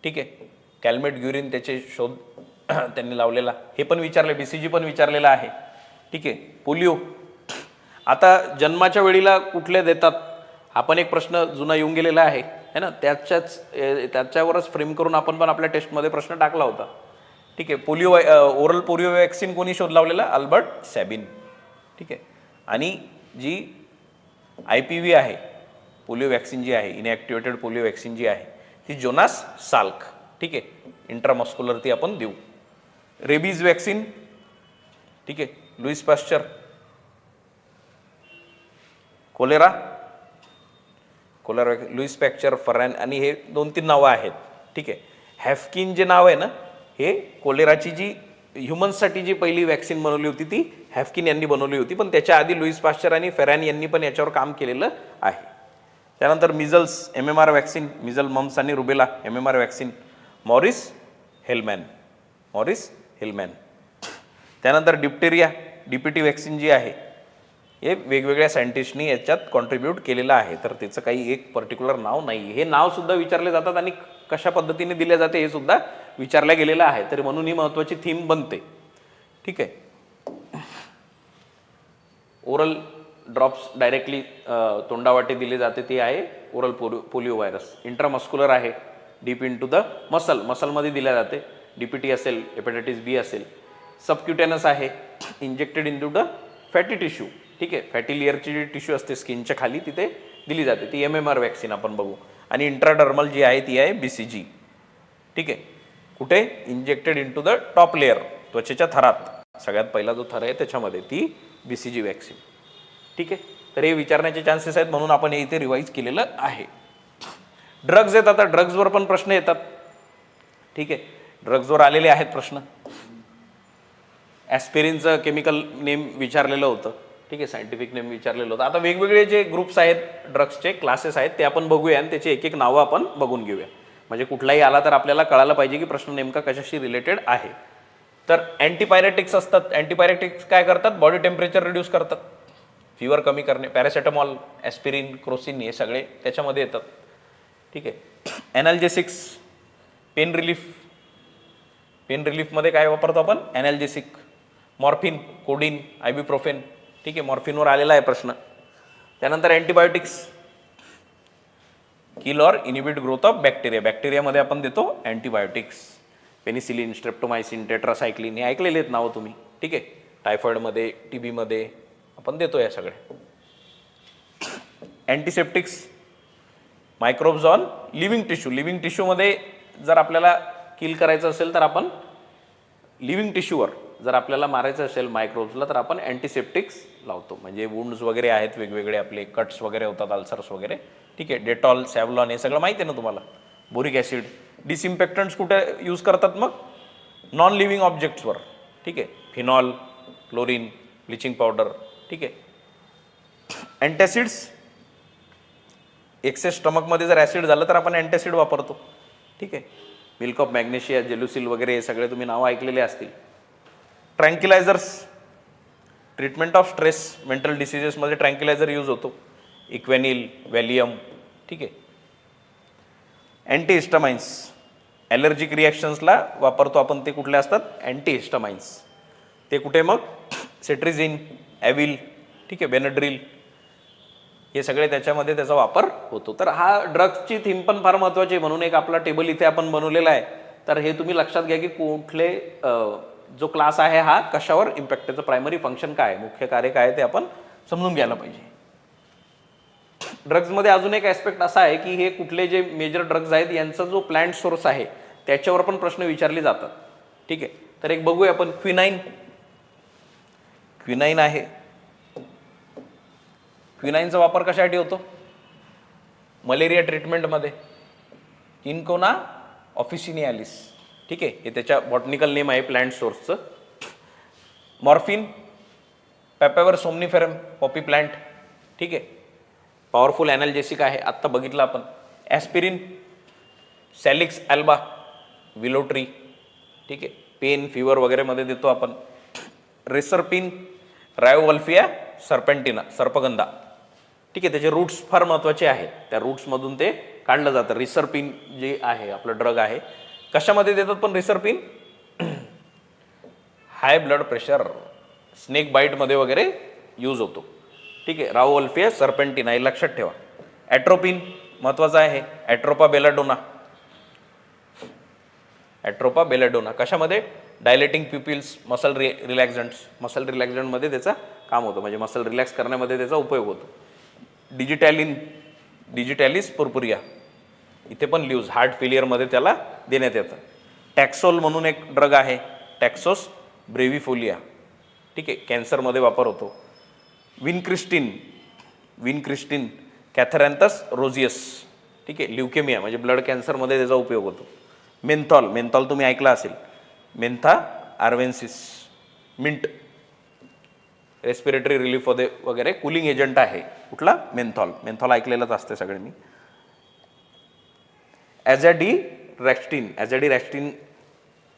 ठीक आहे. कॅल्मेट ग्युरिन त्याचे शोध त्यांनी लावलेला, हे पण विचारले, BCG पण विचारलेला आहे. ठीक आहे. पोलिओ आता जन्माच्या वेळीला कुठले देतात हा पण एक प्रश्न जुना येऊन गेलेला आहे ना. त्याच्यावरच फ्रेम करून आपण पण आपल्या टेस्टमध्ये प्रश्न टाकला होता. ठीक आहे. ओरल पोलिओ वॅक्सिन कोणी शोध लावलेला, अल्बर्ट सॅबिन. ठीक आहे. आणि जी IPV आहे पोलिओ वॅक्सिन जी आहे, इनॲक्टिवेटेड पोलिओ वॅक्सिन जी आहे ती जोनास साल्क. ठीक आहे. इंट्रामस्क्युलर ती आपण देऊ. रेबीज वॅक्सिन, ठीक आहे, लुईस पाश्चर. कोलेरा, लुईस पॅक्चर, फरॅन आणि हे 2-3 नावं आहेत. ठीक आहे. हॅफकिन जे नाव आहे ना, हे कोलेराची जी ह्युमन्ससाठी जी पहिली वॅक्सिन बनवली होती ती हॅफकिन यांनी बनवली होती, पण त्याच्या आधी लुईस पाश्चर आणि फेरॅन यांनी पण याच्यावर काम केलेलं आहे. त्यानंतर मिझल्स MMR वॅक्सिन, मिझल, मम्स आणि रुबेला MMR वॅक्सिन मॉरिस हेलमॅन. त्यानंतर डिप्टेरिया DPT वॅक्सिन जी आहे हे वेगवेगळ्या सायंटिस्टनी याच्यात कॉन्ट्रीब्यूट केलेलं आहे. तर त्याचं काही एक पर्टिक्युलर नाव नाही. हे नावसुद्धा विचारले जातात आणि कशा पद्धतीने दिले जाते हे सुद्धा विचारलं गेलेलं आहे. तर म्हणून ही महत्त्वाची थीम बनते. ठीक आहे. ओरल ड्रॉप्स डायरेक्टली तोंडावाटे दिले जाते ते आहे ओरल पोलिओ व्हायरस. इंट्रामस्क्युलर आहे, डीप इन टू द मसलमध्ये दिल्या जाते. DPT असेल, हेपॅटायटिस B असेल. सबक्युटेनस आहे, injected in to the fatty tissue. ठीक आहे. फॅटी लेअरची जी टिश्यू असते स्किनच्या खाली तिथे दिली जाते, ती MMR वॅक्सिन आपण बघू. आणि इंट्राडर्मल जी आहे ती आहे BCG. ठीक आहे. कुठे? Injected in to the top layer, त्वचेच्या थरात सगळ्यात पहिला जो थर आहे त्याच्यामध्ये ती BCG वॅक्सिन. ठीक आहे. तर हे विचारण्याचे चान्सेस आहेत म्हणून आपण हे इथे रिवाईज केलेलं आहे. ड्रग्ज येतात. आता ड्रग्जवर पण प्रश्न येतात. ठीक आहे. ड्रग्जवर आलेले आहेत प्रश्न. ॲस्पिरिनचं केमिकल नेम विचारलेलं होतं. ठीक आहे. सायंटिफिक नेम विचारलेलं होतं. आता वेगवेगळे जे ग्रुप्स आहेत, ड्रग्सचे क्लासेस आहेत ते आपण बघूया आणि त्याचे एक एक नावं आपण बघून घेऊया. म्हणजे कुठलाही आला तर आपल्याला कळायला पाहिजे की प्रश्न नेमका कशाशी रिलेटेड आहे. तर अँटीपायरेटिक्स असतात. अँटीपायरेटिक्स काय करतात? बॉडी टेम्परेचर रिड्यूस करतात, फीवर कमी करणे. पॅरासेटामॉल, ॲस्पिरिन, क्रोसिन हे सगळे त्याच्यामध्ये येतात. ठीक आहे. ॲनाल्जेसिक्स, पेन रिलीफमध्ये काय वापरतो आपण? ॲनाल्जेसिक. Morphine, codeine, ibuprofen. ठीक आहे. मॉर्फिनवर आलेला आहे प्रश्न. त्यानंतर antibiotics, kill or inhibit growth of bacteria. बॅक्टेरियामध्ये आपण देतो अँटीबायोटिक्स. पेनिसिलिन, स्ट्रेप्टोमायसिन, टेट्रासायक्लिन हे ऐकलेले आहेत नावं तुम्ही. ठीक आहे. टायफॉईडमध्ये, TBमध्ये आपण देतो या सगळ्या. Antiseptics, microbes on living tissue. Living टिश्यूमध्ये जर आपल्याला किल करायचं असेल तर आपण लिव्हिंग टिश्यूवर जर आपल्याला मारायचं असेल मायक्रोब्सला तर आपण अँटीसेप्टिक्स लावतो. म्हणजे वुंड्स वगैरे आहेत वेगवेगळे, आपले कट्स वगैरे होतात, अल्सर्स वगैरे. ठीक आहे. डेटॉल, सॅव्हलॉन हे सगळं माहिती आहे ना तुम्हाला. Boric acid. डिसइन्फेक्टंट्स कुठे यूज करतात मग? नॉन लिव्हिंग ऑब्जेक्ट्सवर. ठीक आहे. Phenol, chlorine, bleaching powder. ठीक आहे. अँटॅसिड्स, एक्सेस स्टमकमध्ये जर ॲसिड झालं तर आपण अँटॅसिड वापरतो. ठीक आहे. मिल्क ऑफ मॅग्नेशिया, जेलुसिल वगैरे हे सगळे तुम्ही नावं ऐकलेले असतील. Tranquillisers, treatment of stress, mental डिसिजेसमध्ये ट्रँक्युलायझर यूज होतो. Equanil, valium. ठीक आहे. अँटीहिस्टामाइन्स, ॲलर्जिक रिॲक्शन्सला वापरतो आपण, ते कुठले असतात? अँटीहिस्टामाइन्स. ते कुठे मग? सेट्रिझिन, ॲव्हिल. ठीक आहे. बेनड्रिल हे सगळे त्याच्यामध्ये त्याचा वापर होतो. तर हा ड्रग्सची थीम पण फार महत्त्वाची आहे म्हणून एक आपला टेबल इथे आपण बनवलेला आहे. तर हे तुम्ही लक्षात घ्या की कुठले जो क्लास आहे हा कशावर इम्पॅक्ट, त्याचं प्रायमरी फंक्शन काय आहे, मुख्य कार्य काय आहे ते आपण समजून घ्यायला पाहिजे. ड्रग्जमध्ये अजून एक ॲस्पेक्ट असा आहे की हे कुठले जे मेजर ड्रग्ज आहेत यांचा जो प्लांट सोर्स आहे त्याच्यावर पण प्रश्न विचारले जातात. ठीक आहे. तर एक बघूया आपण. क्विनाईन आहे. क्विनाईनचा वापर कशासाठी होतो? मलेरिया ट्रीटमेंटमध्ये. Cinchona officinalis. ठीक आहे. हे त्याच्या बॉटनिकल नेम आहे प्लांट सोर्सचं. Morphine, papaver somniferum, poppy plant. ठीक आहे. पॉवरफुल ॲनाल्जेसिक आहे, आत्ता बघितलं आपण. ॲस्पिरिन, सॅलिक्स ॲल्बा, विलो ट्री. ठीक आहे. पेन, फीवर वगैरेमध्ये देतो आपण. रेसरपिन, रायोवल्फिया सर्पेंटिना, सर्पगंधा. ठीक आहे. त्याचे रूट्स फार महत्त्वाचे आहेत, त्या रूट्समधून ते काढलं जातं. रिसरपिन जे आहे आपलं ड्रग आहे, कशामध्ये देतात पण रिसरपिन? हाय ब्लड प्रेशर, स्नेक बाईटमध्ये वगैरे यूज होतो. ठीक आहे. रायोवल्फिया सर्पेंटिना हे लक्षात ठेवा. ॲट्रोपिन महत्त्वाचं आहे. ॲट्रोपा बेलाडोना कशामध्ये? Dilating pupils, muscle relaxants. Muscle रिलॅक्झंटमध्ये त्याचं काम होतं, म्हणजे मसल रिलॅक्स करण्यामध्ये त्याचा उपयोग होतो. डिजिटॅलिस पुर्पुरिया इथे पण ल्यूज, हार्ट फेलियरमध्ये त्याला देण्यात येतं. टॅक्सोल म्हणून एक ड्रग आहे, टॅक्सोस ब्रेव्हिफोलिया. ठीक आहे. कॅन्सरमध्ये वापर होतो. विनक्रिस्टिन, विन क्रिस्टिन कॅथरॅन्थस रोझियस, ठीक आहे. ल्युकेमिया म्हणजे ब्लड कॅन्सरमध्ये त्याचा उपयोग होतो. मेन्थॉल, मेन्थॉल तुम्ही ऐकला असेल, मेन्था आर्वेन्सिस. मिंट रेस्पिरेटरी रिलीफ वगैरे कूलिंग एजंट आहे. कुठला? मेन्थॉल. मेन्थॉल ऐकलेलंच असते सगळ्यांनी. ॲझॅडिरॅक्टिन, ॲझॅडिरॅक्टिन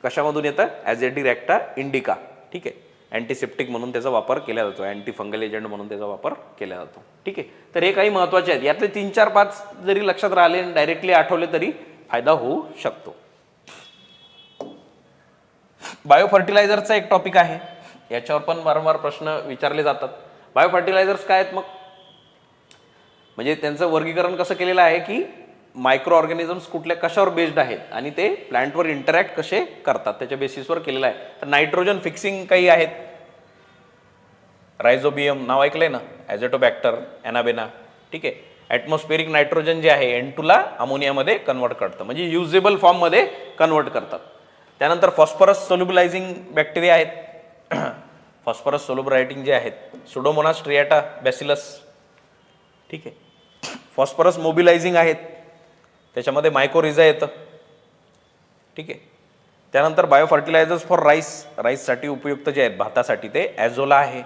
कशामधून येतं? ॲझॅडिरॅक्टा इंडिका, ठीक आहे. अँटीसेप्टिक म्हणून त्याचा वापर केला जातो, अँटी फंगल एजंट म्हणून त्याचा वापर केला जातो, ठीक आहे. तर हे काही महत्त्वाचे आहेत. यातले 3, 4, 5 जरी लक्षात राहिले आणि डायरेक्टली आठवले तरी फायदा होऊ शकतो. बायो फर्टिलायझरचा एक टॉपिक आहे, याच्यावर पण वारंवार प्रश्न विचारले जातात. बायो फर्टिलायझर्स काय आहेत मग? म्हणजे त्यांचं वर्गीकरण कसं केलेलं आहे की मायक्रो ऑर्गॅनिझम्स कुठल्या कशावर बेस्ड आहेत आणि ते प्लांटवर इंटरॅक्ट कसे करतात त्याच्या बेसिसवर केलेलं आहे. तर नायट्रोजन फिक्सिंग काही आहेत. रायझोबियम नाव ऐकलंय ना, ॲझेटोबॅक्टर, ॲनाबेना, ठीक आहे. ॲटमॉस्फेरिक नायट्रोजन जे आहे N2 ला अमोनियामध्ये कन्वर्ट करतं, म्हणजे युजेबल फॉर्ममध्ये कन्वर्ट करतात. त्यानंतर फॉस्फरस सोल्युबलायझिंग बॅक्टेरिया आहेत. फॉस्फरस सोल्युबलायझिंग जे आहेत, सुडोमोनास ट्रिएटा बॅसिलस, ठीक आहे. फॉस्फरस मोबिलायझिंग आहेत, त्याच्यामध्ये मायकोरिझा येतं, ठीक आहे. त्यानंतर बायो फर्टिलायझर्स फॉर राईससाठी उपयुक्त जे आहेत भातासाठी ते ॲझोला आहे.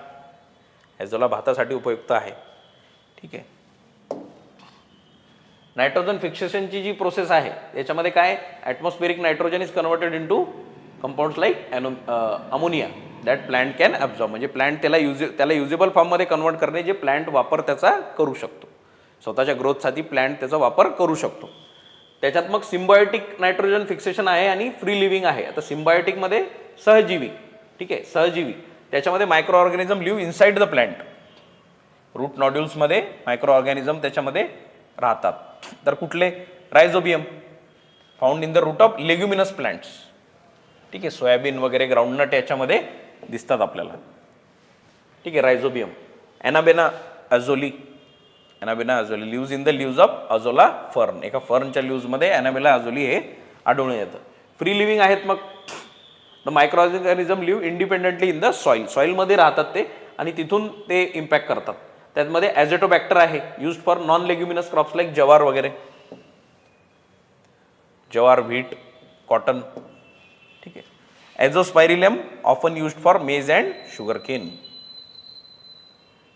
ॲझोला भातासाठी उपयुक्त आहे, ठीक आहे. नायट्रोजन फिक्सेशनची जी प्रोसेस आहे याच्यामध्ये काय, atmospheric nitrogen is converted into compounds like ammonia that plant can absorb, म्हणजे प्लांट त्याला युजेबल फॉर्ममध्ये कन्वर्ट करणे जे प्लांट वापर त्याचा करू शकतो. स्वतःच्या ग्रोथसाठी प्लांट त्याचा वापर करू शकतो. त्याच्यात मग सिम्बायोटिक नायट्रोजन फिक्सेशन आहे आणि फ्री लिव्हिंग आहे. आता सिम्बायोटिकमध्ये सहजीवी, ठीक आहे, सहजीवी, त्याच्यामध्ये microorganism live inside the plant. Root नॉड्युल्समध्ये मायक्रो ऑर्गॅनिझम त्याच्यामध्ये राहतात. तर कुठले? Rhizobium, found in the root of leguminous plants, ठीक आहे. सोयाबीन वगैरे ग्राउंडनट याच्यामध्ये दिसतात आपल्याला, ठीक आहे. Rhizobium. Anabaena azollae, anabaena azollae lives in the leaves of azolla fern. एका फर्नच्या लिव्जमध्ये ॲनाबेला अझोली हे आढळून येतं. फ्री लिव्हिंग आहेत मग. The microorganism live independently in the soil, सॉईलमध्ये राहतात ते आणि तिथून ते इम्पॅक्ट करतात. त्यामध्ये ॲझेटोबॅक्टर आहे, used for non leguminous crops like जवार वगैरे, जवार, व्हीट, कॉटन, ठीक आहे. ॲझोस्पायरिलियम ऑफन यूज्ड फॉर मेज अँड शुगर केन.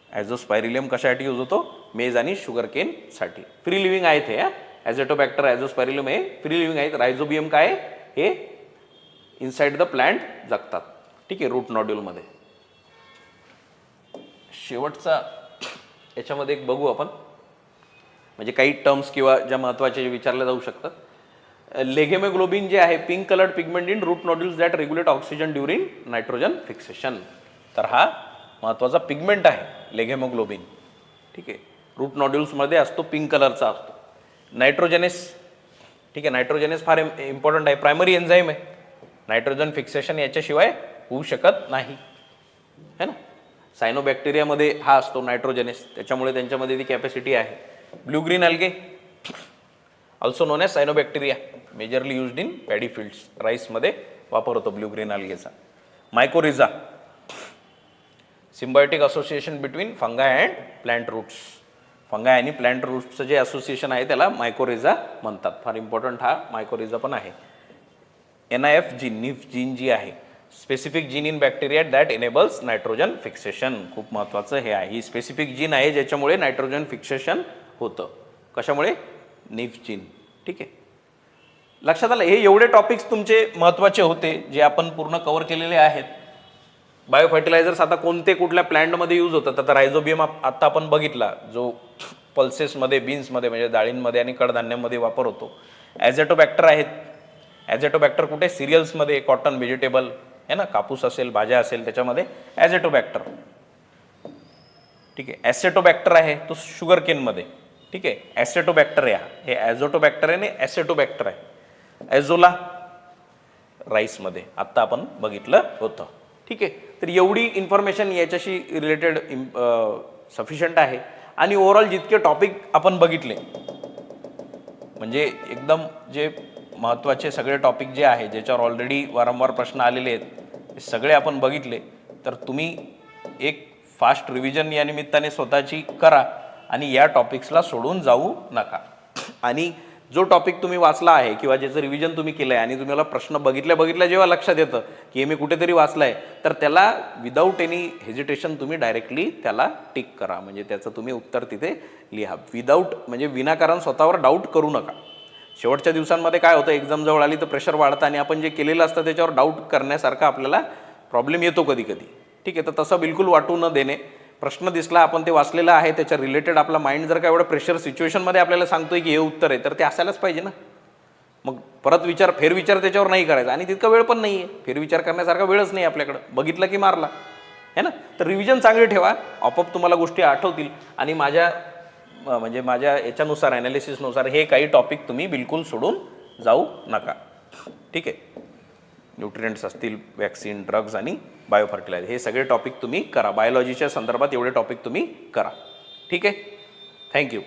ॲझोस्पायरिलियम कशासाठी यूज होतो? मेज आणि शुगर केनसाठी. फ्री लिव्हिंग आहेत हे. ॲझेटोबॅक्टर, ॲझोस्पायरिलियम हे फ्री लिव्हिंग आहेत. रायझोबियम काय, हे इनसाइड द प्लांट जगतात, ठीक आहे, रूट नॉड्यूलमध्ये. शेवटचा याच्यामध्ये एक बघू आपण, म्हणजे काही टर्म्स किंवा ज्या महत्त्वाचे विचारले जाऊ शकतात. लेगेमोग्लोबिन जे आहे, pink coloured pigment in root nodules that regulate oxygen during nitrogen fixation. तर हा महत्त्वाचा पिगमेंट आहे लेगेमोग्लोबिन, ठीक आहे. रूट नॉड्यूल्समध्ये असतो, पिंक कलरचा असतो. नायट्रोजेनेस, ठीक आहे. नायट्रोजेनेस फार इम्पॉर्टंट आहे, प्रायमरी एन्झाईम आहे. नायट्रोजन फिक्सेशन याच्याशिवाय होऊ शकत नाही, है ना. सायनोबॅक्टेरियामध्ये हा असतो नायट्रोजेनेस, त्याच्यामुळे त्यांच्यामध्ये ती कॅपॅसिटी आहे. Blue green algae also known as cyanobacteria, majorly used in paddy fields. राईसमध्ये वापर होतो ब्ल्यू ग्रीन अल्गेचा. Mycorrhiza, symbiotic association between fungi and plant roots. Fungi आणि प्लांट रूट्सचं जे असोसिएशन आहे त्याला मायकोरिझा म्हणतात. फार इम्पॉर्टंट हा मायकोरिझा पण आहे. NIF जीन, निफ जीन जी आहे, specific gene in bacteria that enables nitrogen fixation. खूप महत्त्वाचं हे आहे. ही स्पेसिफिक जीन आहे ज्याच्यामुळे नायट्रोजन फिक्सेशन होतं. कशामुळे? निफ जीन, ठीक आहे. लक्षात आलं. हे एवढे टॉपिक्स तुमचे महत्त्वाचे होते जे आपण पूर्ण कव्हर केलेले आहेत. बायो फर्टिलायझर्स आता कोणते कुठल्या प्लॅन्टमध्ये यूज होतात? आता रायझोबियम आत्ता आपण बघितला, जो पल्सेसमध्ये, बीन्समध्ये म्हणजे डाळींमध्ये आणि कडधान्यांमध्ये वापर होतो. ॲझेटोबॅक्टर आहेत. ॲझेटोबॅक्टर कुठे? सिरियल्समध्ये, कॉटन, व्हेजिटेबल, आहे ना, कापूस असेल, भाज्या असेल, त्याच्यामध्ये ॲझेटोबॅक्टर, ठीक आहे. ॲसेटोबॅक्टर आहे तो शुगर केनमध्ये, ठीक आहे. ॲसेटोबॅक्टर आहे, हे ॲझोटोबॅक्टर आहे आणि ॲसेटोबॅक्टर आहे. ॲझोला राईसमध्ये आत्ता आपण बघितलं होतं, ठीक आहे. तर एवढी इन्फॉर्मेशन याच्याशी रिलेटेड सफिशियंट आहे. आणि ओव्हरऑल जितके टॉपिक आपण बघितले, म्हणजे एकदम जे महत्त्वाचे सगळे टॉपिक जे आहे ज्याच्यावर ऑलरेडी वारंवार प्रश्न आलेले आहेत, हे सगळे आपण बघितले. तर तुम्ही एक फास्ट रिव्हिजन या निमित्ताने स्वतःची करा आणि या टॉपिक्सला सोडून जाऊ नका. आणि जो टॉपिक तुम्ही वाचला आहे किंवा ज्याचं रिव्हिजन तुम्ही केलं आहे आणि तुम्हाला प्रश्न बघितल्या जेव्हा लक्षात येतं की हे मी कुठेतरी वाचलं आहे, तर त्याला विदाऊट एनी हेजिटेशन तुम्ही डायरेक्टली त्याला टिक करा. म्हणजे त्याचं तुम्ही उत्तर तिथे लिहा. विदाऊट म्हणजे विनाकारण स्वतःवर डाऊट करू नका. शेवटच्या दिवसांमध्ये काय होतं, एक्झाम जवळ आली तर प्रेशर वाढतं आणि आपण जे केलेलं असतं त्याच्यावर डाऊट करण्यासारखा आपल्याला प्रॉब्लेम येतो कधी कधी. ठीक आहे, तर तसं बिलकुल वाटू न देणे. प्रश्न दिसला, आपण ते वाचलेलं आहे, त्याच्या रिलेटेड आपला माइंड जर का एवढं प्रेशर सिच्युएशनमध्ये आपल्याला सांगतोय की हे उत्तर आहे, तर ते असायलाच पाहिजे ना. मग परत फेरविचार त्याच्यावर नाही करायचा आणि तितका वेळ पण नाही आहे. फेरविचार करण्यासारखा वेळच नाही आपल्याकडं. बघितलं की मारला है ना. तर रिव्हिजन चांगली ठेवा, आपोआप तुम्हाला गोष्टी आठवतील. आणि माझ्या याच्यानुसार ॲनालिसिसनुसार हे काही टॉपिक तुम्ही बिलकुल सोडून जाऊ नका. ठीक आहे, न्यूट्रिएंट्स असतील, वॅक्सिन, ड्रग्ज आणि बायोफर्टिलायझर, हे सगळे टॉपिक तुम्ही करा. बायोलॉजीच्या संदर्भात एवढे टॉपिक तुम्ही करा. ठीक आहे, थँक्यू.